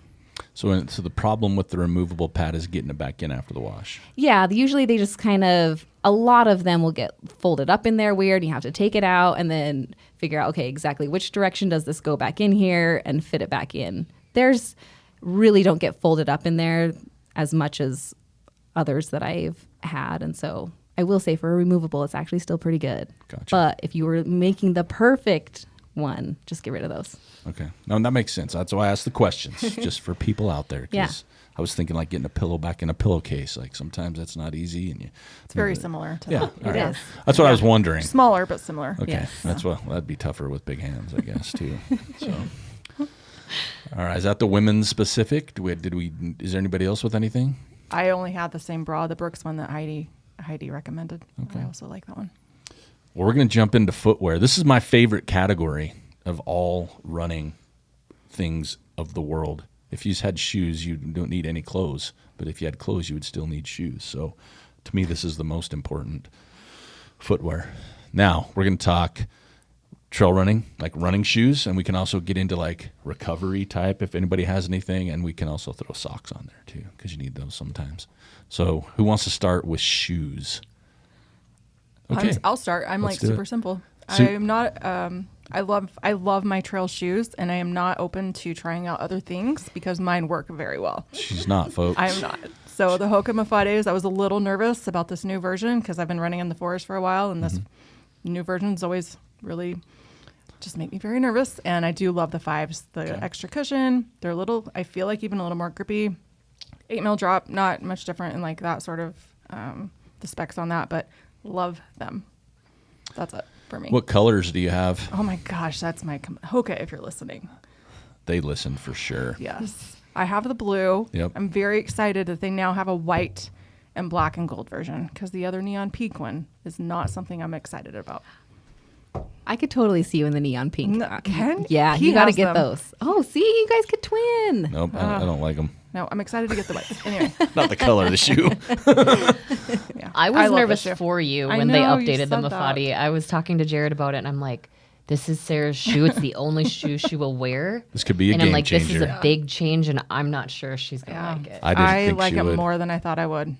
So the problem with the removable pad is getting it back in after the wash. Yeah, usually they just kind of, a lot of them will get folded up in there weird. You have to take it out and then figure out, okay, exactly which direction does this go back in here and fit it back in. There's really don't get folded up in there as much as others that I've had. And so I will say for a removable, it's actually still pretty good. Gotcha. But if you were making the perfect one, just get rid of those. Okay. No, that makes sense. That's why I asked the questions, just for people out there. 'Cause Yeah. I was thinking like getting a pillow back in a pillowcase. Like sometimes that's not easy. And It's very similar to Yeah. that. All It right. is. That's what I was wondering. Smaller, but similar. Okay. Yes. That's what, that'd be tougher with big hands, I guess, too. So. All right. Is that the women's specific? Is there anybody else with anything? I only had the same bra, the Brooks one that Heidi recommended. Okay. I also like that one. Well, we're going to jump into footwear. This is my favorite category of all running things of the world. If you had shoes, you don't need any clothes. But if you had clothes, you would still need shoes. So to me, this is the most important footwear. Now, we're going to talk trail running, like running shoes, and we can also get into like recovery type if anybody has anything, and we can also throw socks on there too because you need those sometimes. So who wants to start with shoes? Okay. I'll start. I'm Let's like do super it. simple. So- I am not. I love my trail shoes, and I am not open to trying out other things because mine work very well. She's not, folks. I am not. So the Hoka Mafades, I was a little nervous about this new version because I've been running in the forest for a while, and this new version is always really just make me very nervous. And I do love the fives, the extra cushion. They're a little. I feel like even a little more grippy. 8 mil drop, not much different in like that sort of the specs on that, but love them. That's it for me. What colors do you have? Oh my gosh, that's my Hoka. If you're listening, They listen for sure. yes, I have the blue. Yep. I'm very excited that they now have a white and black and gold version because the other neon pink one is not something I'm excited about. I could totally see you in the neon pink. No, Ken? Yeah, He you got to has get them. those. Oh, see, you guys could twin. Nope, I don't like them. No, I'm excited to get the whites. Anyway, Not the color of the shoe. yeah. I was love nervous this shoe. for you I when they know, you updated the said that. Mafati. I was talking to Jared about it, and I'm like, this is Sarah's shoe. It's the only shoe she will wear. This could be a and game I'm like, changer. this is a big change, and I'm not sure she's going to Yeah. like it. I didn't I think like she it would. more than I thought I would.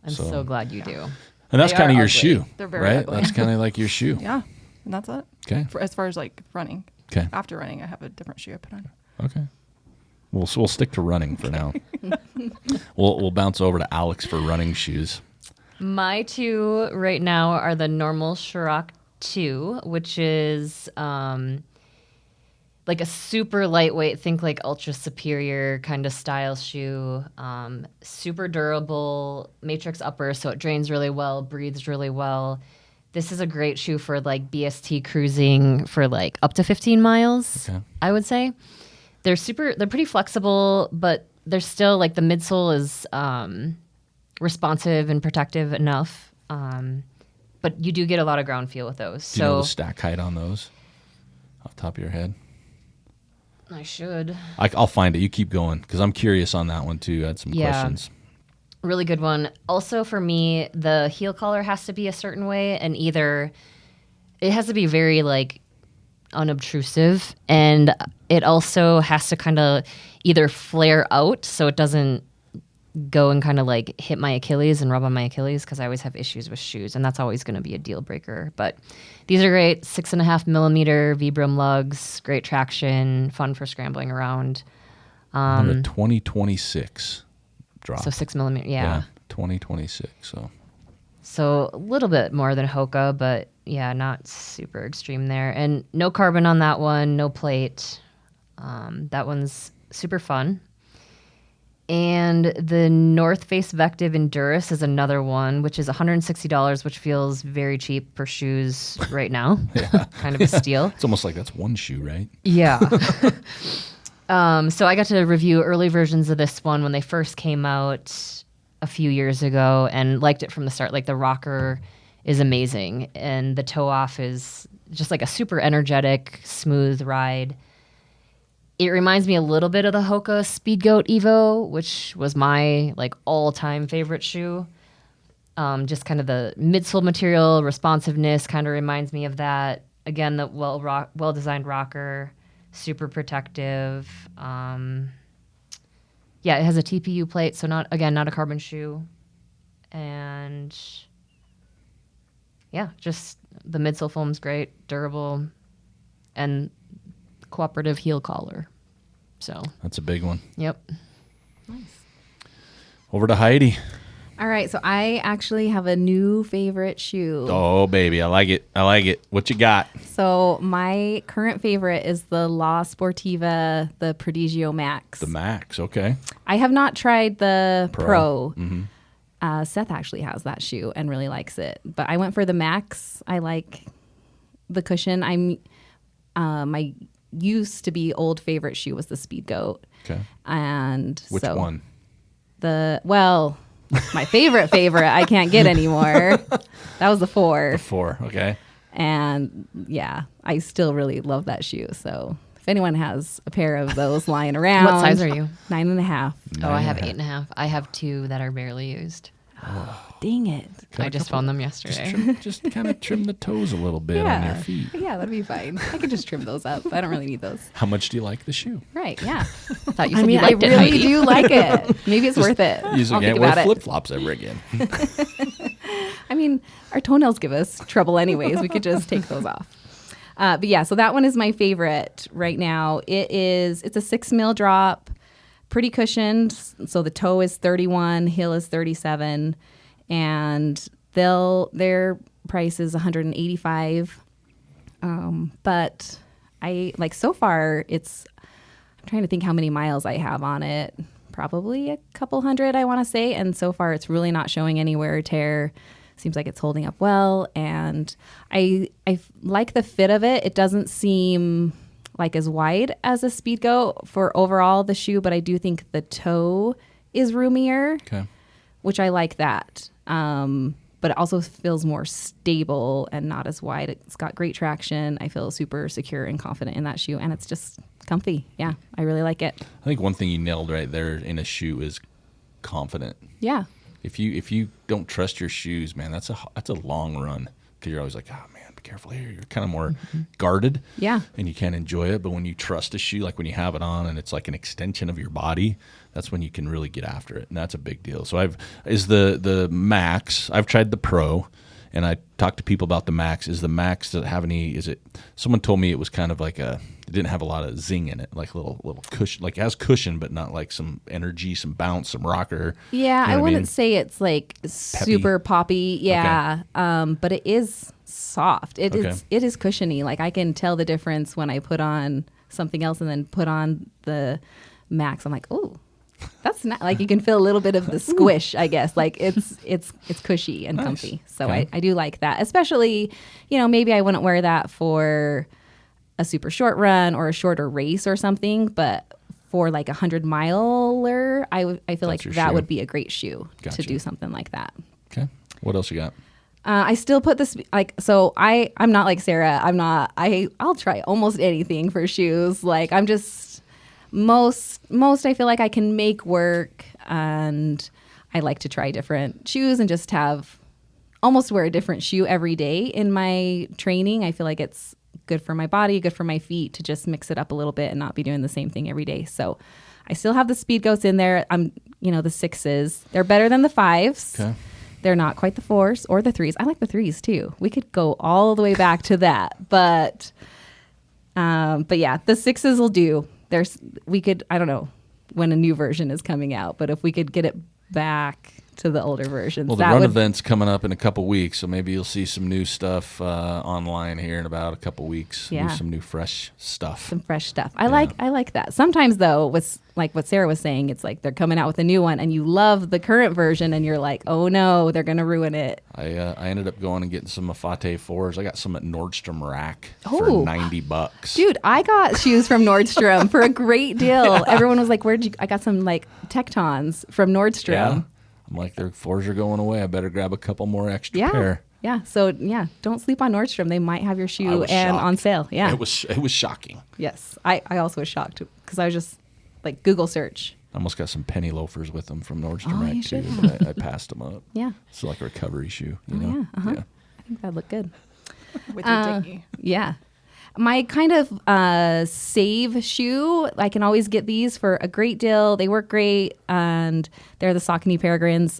I'm so glad you do. And that's They kind of are your ugly. shoe, They're very right? ugly. That's kind of like your shoe. Yeah, and that's it. Okay. As far as like running. Okay. After running, I have a different shoe I put on. Okay. We'll stick to running for now. We'll bounce over to Alex for running shoes. My two right now are the normal Shrock 2, which is like a super lightweight, think like ultra superior kind of style shoe. Super durable, matrix upper, so it drains really well, breathes really well. This is a great shoe for like BST cruising for like up to 15 miles, Okay. I would say. They're pretty flexible, but they're still like the midsole is responsive and protective enough. But you do get a lot of ground feel with those. Do you know the stack height on those off the top of your head? I should. I'll find it. You keep going because I'm curious on that one too. I had some questions. Really good one. Also for me, the heel collar has to be a certain way, and either it has to be very like unobtrusive, and it also has to kind of either flare out so it doesn't go and kind of like hit my Achilles and rub on my Achilles, because I always have issues with shoes, and that's always going to be a deal breaker. But these are great 6.5 millimeter Vibram lugs, great traction, fun for scrambling around. Number 2026 drop. So 6 millimeter, yeah. 2026. So a little bit more than Hoka, but yeah, not super extreme there. And no carbon on that one, no plate. That one's super fun. And the North Face Vective Endurus is another one, which is $160, which feels very cheap for shoes right now. Yeah. Kind of a steal. It's almost like that's one shoe, right? Yeah. So I got to review early versions of this one when they first came out a few years ago and liked it from the start. Like the rocker is amazing, and the toe off is just like a super energetic, smooth ride. It reminds me a little bit of the Hoka Speed Goat Evo, which was my like all-time favorite shoe. Just kind of the midsole material, responsiveness kind of reminds me of that. Again, the well-designed rocker, super protective. Yeah, it has a TPU plate, so not a carbon shoe. And yeah, just the midsole foam's great, durable, and cooperative heel collar. So That's a big one. yep. Over to Heidi. All right, so I actually have a new favorite shoe. Oh, baby. I like it. What you got? So my current favorite is the La Sportiva, the Prodigio Max. The Max. Okay. I have not tried the Pro. Pro. Seth actually has that shoe and really likes it. But I went for the Max. I like the cushion. My used to be old favorite shoe was the Speed Goat. Okay. And Which so one? My favorite I can't get anymore. That was the 4. The 4. Okay. And yeah, I still really love that shoe. So if anyone has a pair of those lying around. What size are you? 9.5. Oh, I have 8.5. I have 2 that are barely used. Dang it. I just found them yesterday. Just kind of trim the toes a little bit on your feet. Yeah, that'd be fine. I could just trim those up. I don't really need those. How much do you like the shoe? Right, yeah. Thought you I said mean, you I liked it, really Heidi. do like it. Maybe it's worth it. Use I'll again. think Wear about it. flip flops ever again. I mean, our toenails give us trouble anyways. We could just take those off. But yeah, so that one is my favorite right now. It's a 6 mil drop, pretty cushioned. So the toe is 31, heel is 37, and their price is 185. But I like so far I'm trying to think how many miles I have on it. Probably a couple hundred, I want to say. And so far, it's really not showing any wear or tear. Seems like it's holding up well. And I like the fit of it. It doesn't seem like as wide as a Speed Goat for overall the shoe, but I do think the toe is roomier, Okay. which I like that. but it also feels more stable and not as wide. It's got great traction. I feel super secure and confident in that shoe, and it's just comfy. Yeah, I really like it. I think one thing you nailed right there in a shoe is confident. Yeah. If you don't trust your shoes, man, that's a long run, because you're always like, oh man, be careful here. You're kind of more guarded. Yeah. And you can't enjoy it. But when you trust a shoe, like when you have it on and it's like an extension of your body, that's when you can really get after it. And that's a big deal. So the Max, I've tried the Pro, and I talked to people about the Max. Is the Max, does it have any, someone told me it was kind of like it didn't have a lot of zing in it, like a little cushion, like it has cushion, but not like some energy, some bounce, some rocker. Yeah, You know I what wouldn't mean? say it's like super poppy. Yeah. But it is soft. It is cushiony. Like I can tell the difference when I put on something else and then put on the Max. I'm like, oh, that's not like, you can feel a little bit of the squish, I guess. Like it's cushy and comfy. So Okay. I do like that. Especially, maybe I wouldn't wear that for a super short run or a shorter race or something, but for like 100-miler, I feel That's like your that shoe. would be a great shoe Gotcha. to do something like that. Okay. What else you got? I still put this so I'm not like Sarah. I'll try almost anything for shoes. Like I'm just most I feel like I can make work, and I like to try different shoes and just almost wear a different shoe every day in my training. I feel like it's good for my body, good for my feet to just mix it up a little bit and not be doing the same thing every day. So I still have the Speed Goats in there. The 6s. They're better than the 5s. Okay. They're not quite the 4s or the 3s. I like the 3s too. We could go all the way back to that, but yeah, the 6s will do. I don't know when a new version is coming out, but if we could get it back to the older versions. Well, the run event's coming up in a couple weeks, so maybe you'll see some new stuff online here in about a couple weeks. Yeah. Some new fresh stuff. Some fresh stuff. I like that. Sometimes though, with like what Sarah was saying, it's like they're coming out with a new one and you love the current version and you're like, oh no, they're gonna ruin it. I ended up going and getting some Mafate 4s. I got some at Nordstrom Rack for Oh. $90. Dude, I got shoes from Nordstrom for a great deal. Everyone was like, I got some like Tectons from Nordstrom. Yeah. I'm like, their 4s are going away. I better grab a couple more extra Yeah. pair. Yeah. So yeah, don't sleep on Nordstrom. They might have your I shoe was and shocked. on sale. Yeah. It was shocking. Yes. I also was shocked because I was just like Google search. I almost got some penny loafers with them from Nordstrom Oh, you Rack too. should But I passed them up. Yeah. It's like a recovery shoe, you Oh, know? yeah. Uh-huh. I think that'd look good. with your dinghy. Yeah. My kind of save shoe, I can always get these for a great deal. They work great, and they're the Saucony Peregrines.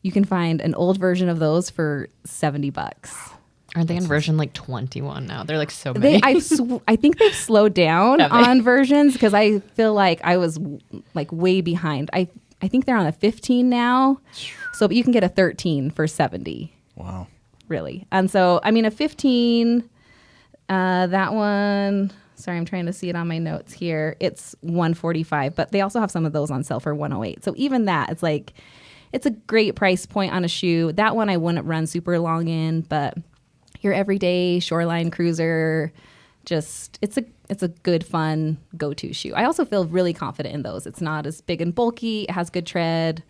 You can find an old version of those for $70. Aren't they in version like 21 now? They're like so many. I think they've slowed down Have they? on versions because I feel like I was like way behind. I think they're on a 15 now, so but you can get a 13 for 70. Wow. Really. And so, I mean, a 15, that one, sorry, I'm trying to see it on my notes here. It's $145, but they also have some of those on sale for $108. So even that, it's a great price point on a shoe. That one I wouldn't run super long in, but your everyday shoreline cruiser, it's a good, fun go-to shoe. I also feel really confident in those. It's not as big and bulky. It has good tread.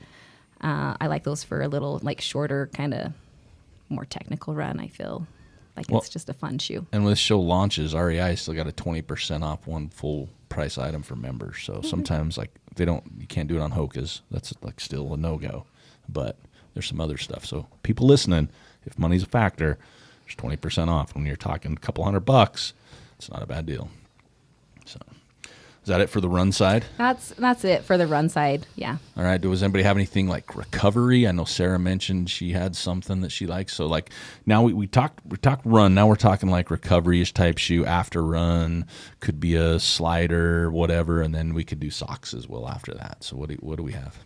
I like those for a little like shorter kind of more technical run. I feel like it's just a fun shoe. And with show launches, REI still got a 20% off one full price item for members. So sometimes like you can't do it on Hoka's. That's like still a no-go. But there's some other stuff. So people listening, if money's a factor, there's 20% off. When you're talking a couple $100, it's not a bad deal. So is that it for the run side? That's it for the run side. Yeah. All right. Does anybody have anything like recovery? I know Sarah mentioned she had something that she likes. So like now we talked run. Now we're talking like recovery-ish type shoe after run. Could be a slider, whatever, and then we could do socks as well after that. So what do we have?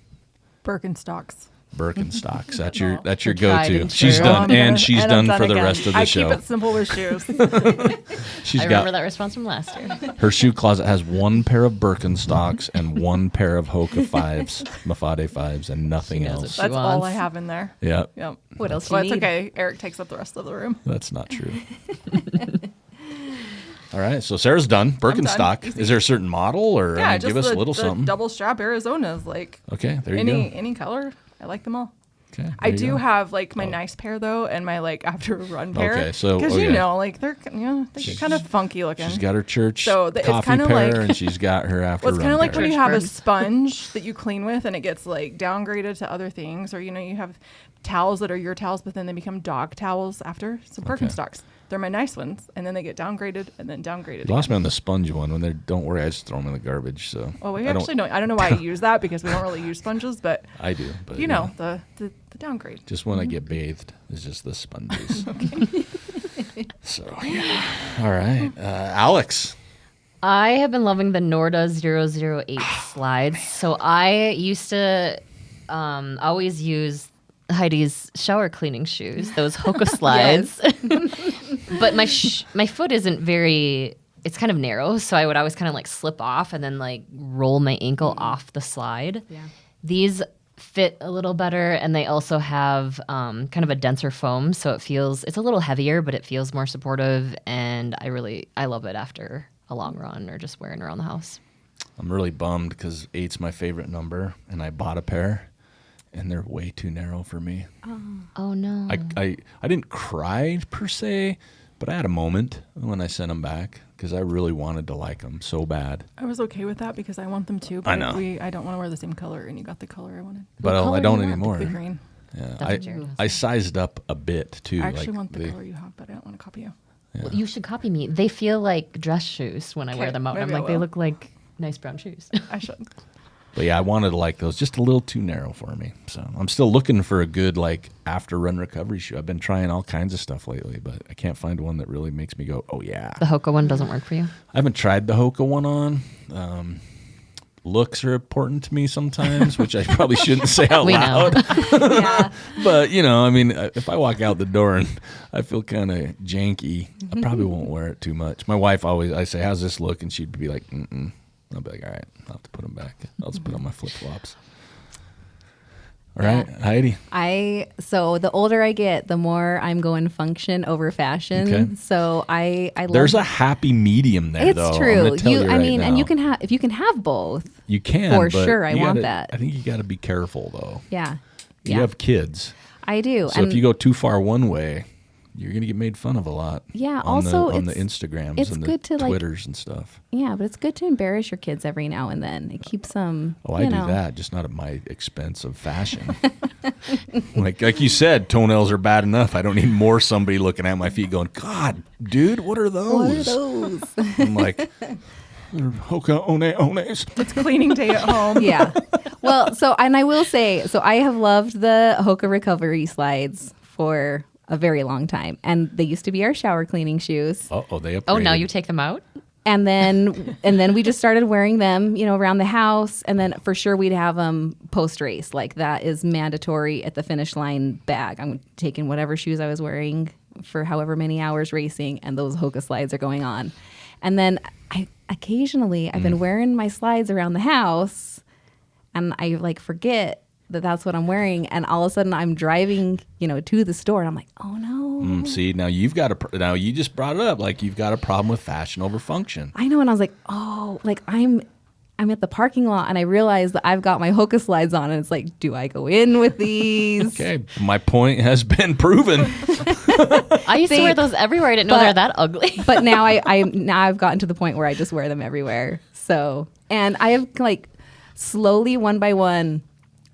Birkenstocks. Birkenstocks. That's your The tried go-to. and She's true. done, and she's And I'm done for the again. rest of the I show. keep it simple with shoes. She's I remember got that response from last year. her shoe closet has one pair of Birkenstocks and one pair of Hoka 5s, Mafate 5s, and nothing She knows else. She That's all wants. I have in there. Yeah, Yep. What else Well, you it's need? okay. Eric takes up the rest of the room. that's not true. All right, so Sarah's done. Birkenstock. Easy. Is there a certain model, or Yeah, give us a little the something? double strap Arizonas. Like Okay, there you go. any color. I like them all. Okay, I there you do go. have like my nice pair though, and my like after a run pair. Okay, so- because okay. like they're they get kind of funky looking. She's got her church So it's coffee kinda pair, like- and she's got her after Well, it's kind of like pair. when you have a Church sponge that you clean with and it gets like downgraded to other things, or you have towels that are your towels, but then they become dog towels after. So Birkenstocks, they're my nice ones, and then they get downgraded and then downgraded. You lost me again. on the sponge one. When they don't work, I just throw them in the garbage. So Well, we I actually don't. I don't know why I use that because we don't really use sponges, but I do, but you know the downgrade. just when I get bathed, it's just the sponges. So yeah, all right, Alex. I have been loving the Norda 008 slides. So I used to always use Heidi's shower cleaning shoes, those Hoka slides. But my foot isn't very, it's kind of narrow. So I would always kind of like slip off and then like roll my ankle off the slide. Yeah. These fit a little better, and they also have kind of a denser foam. So it's a little heavier, but it feels more supportive. And I love it after a long run or just wearing around the house. I'm really bummed because 8's my favorite number, and I bought a pair, and they're way too narrow for me. Oh no. I didn't cry per se, but I had a moment when I sent them back because I really wanted to like them so bad. I was okay with that because I want them too. But I know. I don't want to wear the same color, and you got the color I wanted. But color I don't do you want? anymore. The green. Yeah, That's what Jared has. I sized up a bit too. I actually like want the color you have, but I don't want to copy you. Well, you should copy me. They feel like dress shoes when I wear Okay, them out. And I'm maybe I like, they will. look like nice brown shoes. I should. But yeah, I wanted to like those, just a little too narrow for me. So I'm still looking for a good like after run recovery shoe. I've been trying all kinds of stuff lately, but I can't find one that really makes me go, oh yeah. The Hoka one doesn't work for you? I haven't tried the Hoka one on. Looks are important to me sometimes, which I probably shouldn't say out We loud. know. Yeah. But I mean, if I walk out the door and I feel kind of janky, I probably won't wear it too much. My wife I say, how's this look? And she'd be like, mm-mm. I'll be like, all right, I'll have to put them back. I'll just put on my flip-flops. All right, Heidi. So the older I get, the more I'm going function over fashion. Okay. So I love. There's a happy medium there, It's though. I'm true. gonna tell you right and now. you can have if you can have both. You can For but sure, I you want gotta- that. I think you got to be careful though. Yeah. You have kids, I do. so if you go too far one way, you're gonna get made fun of a lot. Yeah, On also, on the it's- Instagrams it's and the good to, like- Twitters and stuff. Yeah, but it's good to embarrass your kids every now and then. It keeps them. Oh, I do that, just not at my expense of fashion. like you said, toenails are bad enough. I don't need more somebody looking at my feet going, God, dude, what are those? What are those? I'm like, they're Hoka Ones. It's cleaning day at home. Yeah. Well, and I will say, I have loved the Hoka recovery slides for a very long time, and they used to be our shower cleaning shoes. Oh, they upgraded. Oh, now you take them out? And then we just started wearing them, around the house. And then for sure we'd have them post race. Like that is mandatory at the finish line bag. I'm taking whatever shoes I was wearing for however many hours racing, and those Hoka slides are going on. And then I've been wearing my slides around the house, and I like forget that that's what I'm wearing, and all of a sudden I'm driving, to the store, and I'm like, oh no. See, now now you just brought it up. Like you've got a problem with fashion over function. I know, and I was like, oh, like I'm at the parking lot, and I realized that I've got my Hoka slides on, and it's like, do I go in with these? Okay, my point has been proven. I used to wear those everywhere. I didn't know they're that ugly. But now I've gotten to the point where I just wear them everywhere. So, and I have like slowly one by one,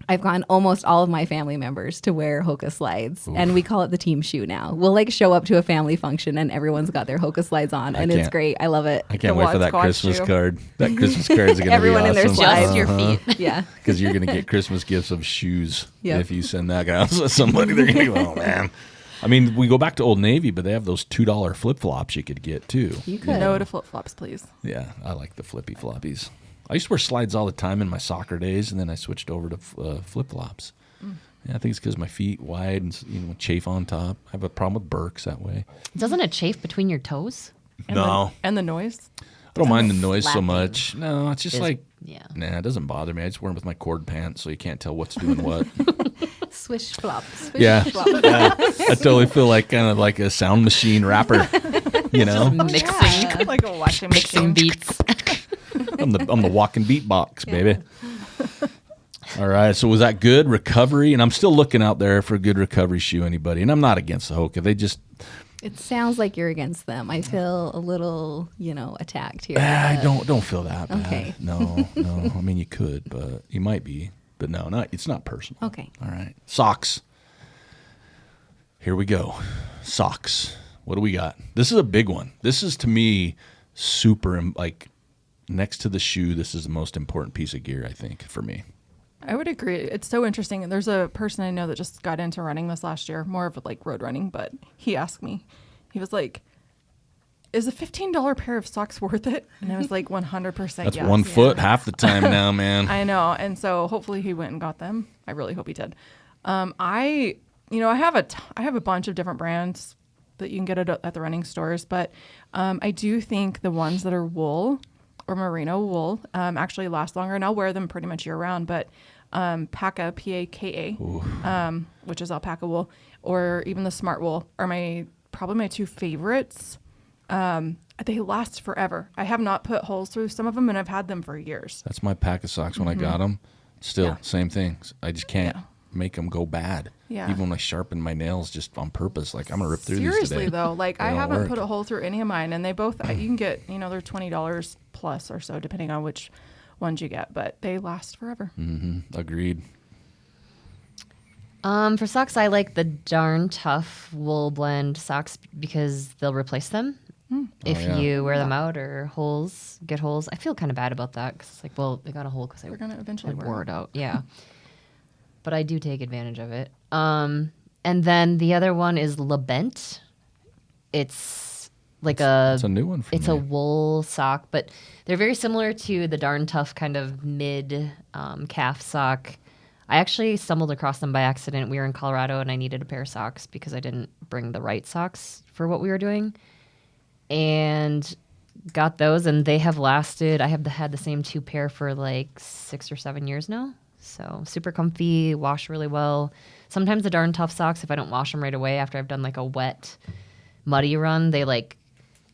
I've gotten almost all of my family members to wear Hoka slides. Oof. And we call it the team shoe now. We'll like show up to a family function and everyone's got their Hoka slides on, and it's great. I love it. I can't The wait for Wad that Squad Christmas shoe. card. That Christmas card is going to be Everyone awesome. in their slides. Just your feet. Yeah. Because you're going to get Christmas gifts of shoes Yep. if you send that guy to somebody. They're going to go, oh, man. I mean, we go back to Old Navy, but they have those $2 flip-flops you could get, too. You could. No to flip flops, please. Yeah, I like the flippy floppies. I used to wear slides all the time in my soccer days, and then I switched over to flip-flops. Yeah, I think it's because my feet wide and chafe on top. I have a problem with Birks that way. Doesn't it chafe between your toes? And No. and the noise. I don't mind the noise so slapping. much. No, it's just like, Yeah. nah, it doesn't bother me. I just wear them with my cord pants, so you can't tell what's doing what. Swish flop. Swish Yeah. flop. I totally feel like kind of like a sound machine rapper, Mixing, Like a washing mixing machine. beats. I'm the walking beatbox, baby. All right. So was that good recovery? And I'm still looking out there for a good recovery shoe. Anybody? And I'm not against the Hoka. They just. It sounds like you're against them. I feel a little, attacked here. I don't feel that bad. Okay. No. I mean, you could, but you might be. But no, it's not personal. Okay. All right. Socks. Here we go. Socks. What do we got? This is a big one. This is, to me, super, like, next to the shoe, this is the most important piece of gear, I think, for me. I would agree. It's so interesting. There's a person I know that just got into running this last year, more of like road running, but he asked me, he was like, is a $15 pair of socks worth it? And I was like, 100% That's yes. 1 foot half the time now, man. I know. And so hopefully he went and got them. I really hope he did. I have a bunch of different brands that you can get at the running stores, but I do think the ones that are wool or merino wool actually last longer, and I'll wear them pretty much year round, but Paka, P-A-K-A, which is alpaca wool, or even the smart wool are probably my two favorites. They last forever. I have not put holes through some of them, and I've had them for years. That's my pack of socks when I got them. Still, same thing. I just can't make them go bad. Yeah. Even when I sharpen my nails just on purpose, like I'm going to rip through these today. Seriously, though, like I don't haven't work. put a hole through any of mine, and they both, you can get, they're $20 plus or so, depending on which ones you get, but they last forever. Mm-hmm. Agreed. For socks, I like the Darn Tough wool blend socks because they'll replace them if you wear them out or get holes. I feel kind of bad about that because it's like, well, they got a hole because They're going to eventually wore it out. Yeah. But I do take advantage of it. And then the other one is Labent. It's like it's a new one for It's me. a wool sock, but they're very similar to the Darn Tough kind of mid calf sock. I actually stumbled across them by accident. We were in Colorado and I needed a pair of socks because I didn't bring the right socks for what we were doing. And got those, and they have lasted. I have had the same two pair for like 6 or 7 years now. So super comfy, wash really well. Sometimes the Darn Tough socks, if I don't wash them right away after I've done like a wet, muddy run, they like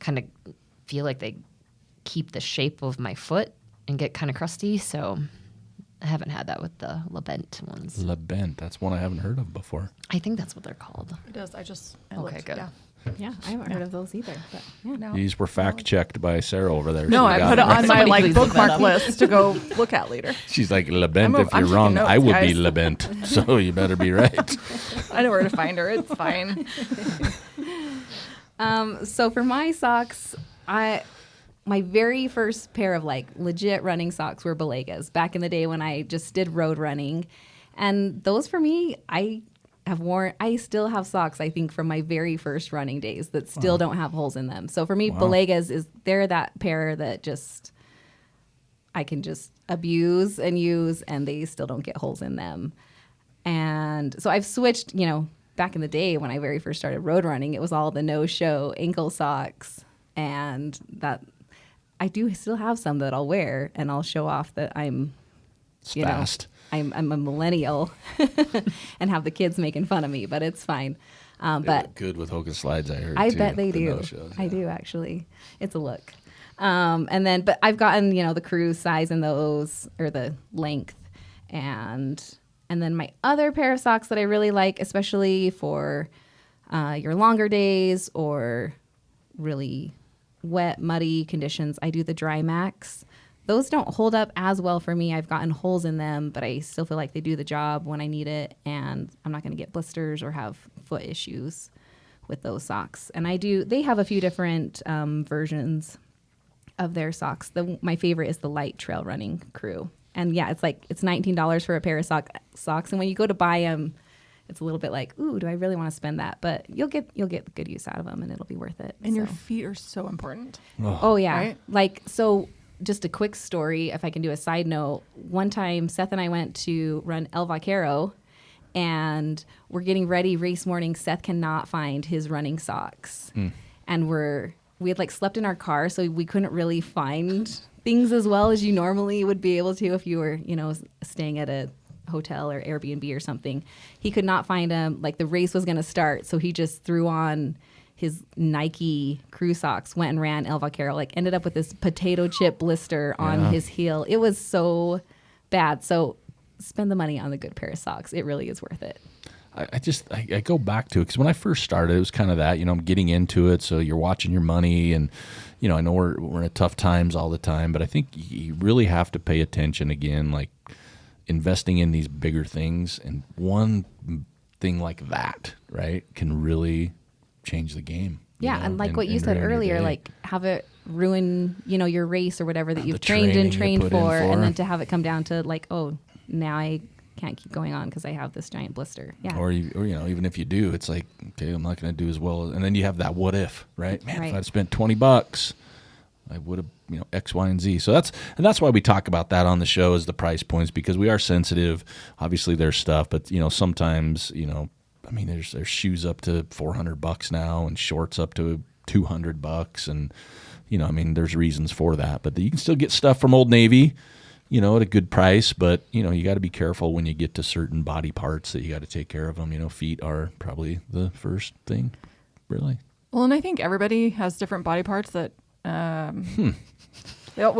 kind of feel like they keep the shape of my foot and get kind of crusty. So I haven't had that with the Labent ones. Labent. That's one I haven't heard of before. I think that's what they're called. It does. I Okay, looked, good. Yeah. Yeah, I haven't heard of those either. But yeah. No. These were fact checked by Sarah over there. No, She I got put it right. on my Somebody please look that bookmark up. list to go look at later. She's like, Labent, if I'm you're wrong, taking I notes, will be guys. Labent. So you better be right. I know where to find her. It's fine. So for my socks, my very first pair of like legit running socks were Balegas back in the day when I just did road running. And those for me, I still have socks, I think, from my very first running days that still don't have holes in them. So for me, Balegas they're that pair that just, I can just abuse and use and they still don't get holes in them. And so I've switched, back in the day when I very first started road running, it was all the no-show ankle socks. And that I do still have some that I'll wear and I'll show off that I'm, Fast. I'm a millennial and have the kids making fun of me, but it's fine. They But look good with Hoka slides, I heard. I too, bet they the do. no-shows, I yeah. do actually. It's a look. But I've gotten, the cruise size in those or the length. And then my other pair of socks that I really like, especially for your longer days or really wet, muddy conditions, I do the Dry Max. Those don't hold up as well for me. I've gotten holes in them, but I still feel like they do the job when I need it, and I'm not going to get blisters or have foot issues with those socks. And they have a few different versions of their socks. My favorite is the light trail running crew. And yeah, it's $19 for a pair of socks. And when you go to buy them, it's a little bit like, ooh, do I really want to spend that? But you'll get good use out of them, and it'll be worth it. And your So. feet are so important. Oh yeah. Right? So just a quick story, if I can do a side note. One time, Seth and I went to run El Vaquero, and we're getting ready race morning. Seth cannot find his running socks. And we had slept in our car, so we couldn't really find things as well as you normally would be able to if you were, staying at a hotel or Airbnb or something. He could not find them. The race was going to start, so he just threw on his Nike crew socks, went and ran El Vaquero, ended up with this potato chip blister on his heel. It was so bad. So spend the money on the good pair of socks. It really is worth it. I go back to it because when I first started, it was kind of that, I'm getting into it. So you're watching your money and, I know we're in tough times all the time, but I think you really have to pay attention again, like investing in these bigger things. And one thing like that, right, can really change the game. Yeah. And like what you said earlier, like have it ruin, your race or whatever that you've trained for. And then to have it come down to like, oh, now I can't keep going on because I have this giant blister. Yeah. Or even if you do, it's like, okay, I'm not going to do as well. And then you have that what if, right? Man, if I'd spent $20, I would have, X, Y, and Z. So that's why we talk about that on the show is the price points, because we are sensitive. Obviously there's stuff, but sometimes, there's shoes up to $400 now and shorts up to $200, and there's reasons for that. But you can still get stuff from Old Navy, at a good price, but you got to be careful when you get to certain body parts that you got to take care of them. Feet are probably the first thing, really. Well, and I think everybody has different body parts that we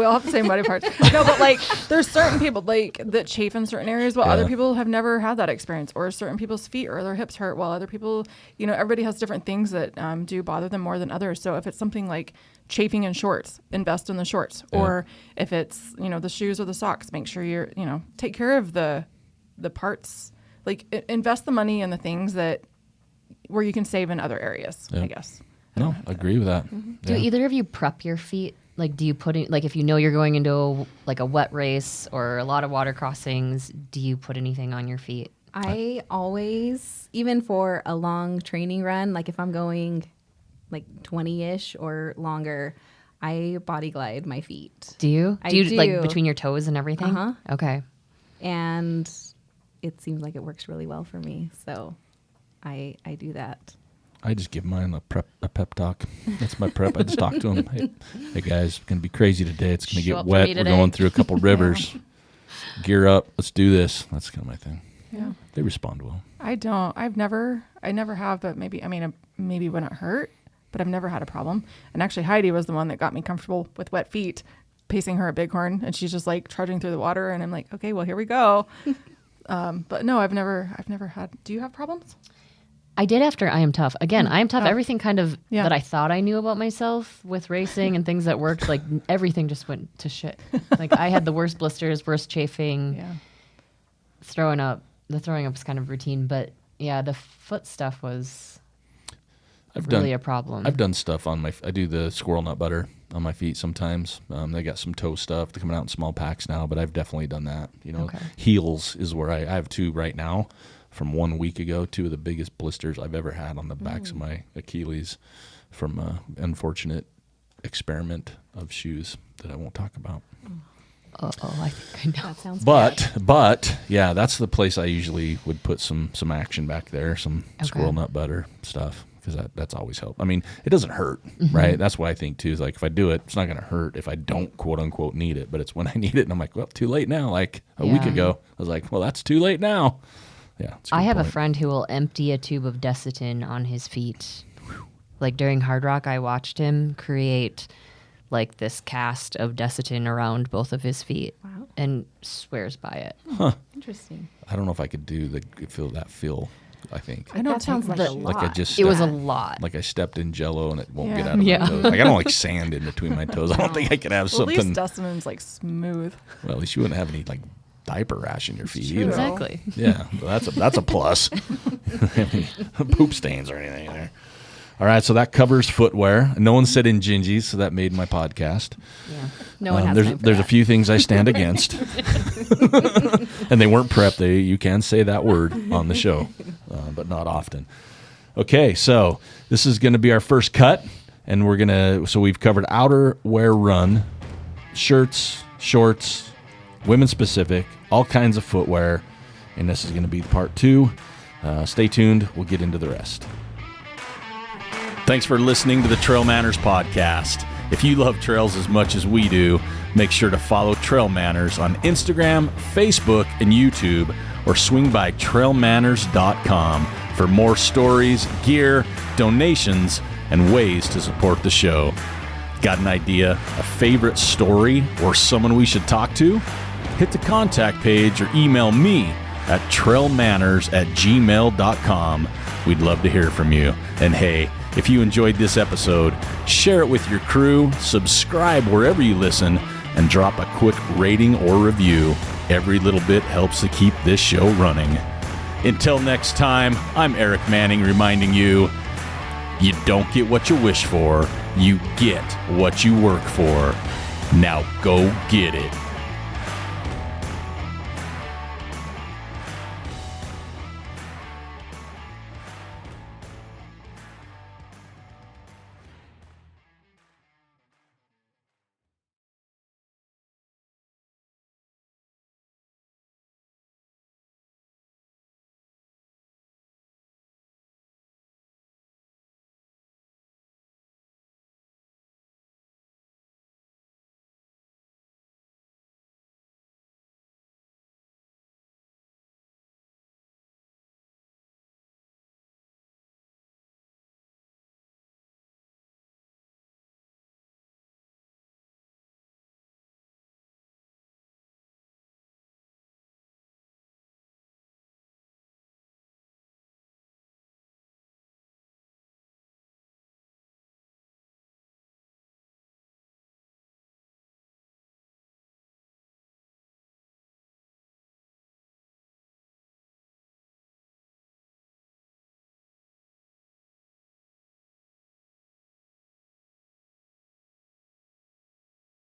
all have the same body parts. No, but like there's certain people like that chafe in certain areas while other people have never had that experience, or certain people's feet or their hips hurt while other people, everybody has different things that do bother them more than others. So if it's something like chafing in shorts, invest in the shorts. Yeah. Or if it's, the shoes or the socks, make sure you're, take care of the parts, like invest the money in the things where you can save in other areas, I guess. I agree with that. Mm-hmm. Do either of you prep your feet? Like, do you put in, like, if you're going into a wet race or a lot of water crossings, do you put anything on your feet? I always, even for a long training run, like if I'm going like 20-ish or longer, I body glide my feet. Do you? Do you like between your toes and everything? Uh-huh. Okay. And it seems like it works really well for me. So I do that. I just give mine a pep talk. That's my prep. I just talk to them. Hey guys, it's going to be crazy today. It's going to get wet. We're going through a couple rivers. Gear up. Let's do this. That's kind of my thing. Yeah. They respond well. I don't. I never have, but maybe when it hurt, but I've never had a problem. And actually Heidi was the one that got me comfortable with wet feet, pacing her at Bighorn, and she's just like trudging through the water, and I'm like, okay, well, here we go. But no, I've never had. Do you have problems? I did after I Am Tough. Again, I Am Tough, everything kind of that I thought I knew about myself with racing and things that worked, like everything just went to shit. Like I had the worst blisters, worst chafing, throwing up. The throwing up was kind of routine, but yeah, the foot stuff was a problem. I've done stuff on I do the squirrel nut butter on my feet sometimes. They got some toe stuff. They're coming out in small packs now, but I've definitely done that. Heels is where I have two right now. From 1 week ago, two of the biggest blisters I've ever had on the backs of my Achilles from an unfortunate experiment of shoes that I won't talk about. I think I know. That sounds But yeah, that's the place I usually would put some action back there, some squirrel nut butter stuff, because that's always helped. I mean, it doesn't hurt, right? That's what I think too. Is like if I do it, it's not going to hurt if I don't quote unquote need it, but it's when I need it and I'm like, well, too late now. Like a week ago, I was like, well, that's too late now. Yeah, I have a friend who will empty a tube of Desitin on his feet. Like during Hard Rock, I watched him create like this cast of Desitin around both of his feet. Wow. And swears by it. Huh. Interesting. I don't know if I could do that feel. I think that sounds like a lot. Like it was a lot. Like I stepped in Jello and it won't get out of my toes. Like I don't like sand in between my toes. I don't think I could have something. At least Dustin's like smooth. Well, at least you wouldn't have any like diaper rash in your feet either. Exactly. Yeah, that's a plus. Poop stains or anything there. All right, so that covers footwear. No one said in gingies, so that made my podcast. Yeah, no one has There's a few things I stand against, and they weren't prepped. You can say that word on the show, but not often. Okay, so this is going to be our first cut, and we've covered outerwear run, shirts, shorts, women's specific, all kinds of footwear, and this is going to be part 2. Stay tuned. We'll get into the rest. Thanks for listening to the TrailManners podcast. If you love trails as much as we do, make sure to follow TrailManners on Instagram, Facebook, and YouTube, or swing by TrailManners.com for more stories, gear, donations, and ways to support the show. Got an idea, a favorite story, or someone we should talk to? hit the contact page or email me at trailmanners@gmail.com. We'd love to hear from you. And hey, if you enjoyed this episode, share it with your crew, subscribe wherever you listen, and drop a quick rating or review. Every little bit helps to keep this show running. Until next time, I'm Eric Manning reminding you, you don't get what you wish for, you get what you work for. Now go get it.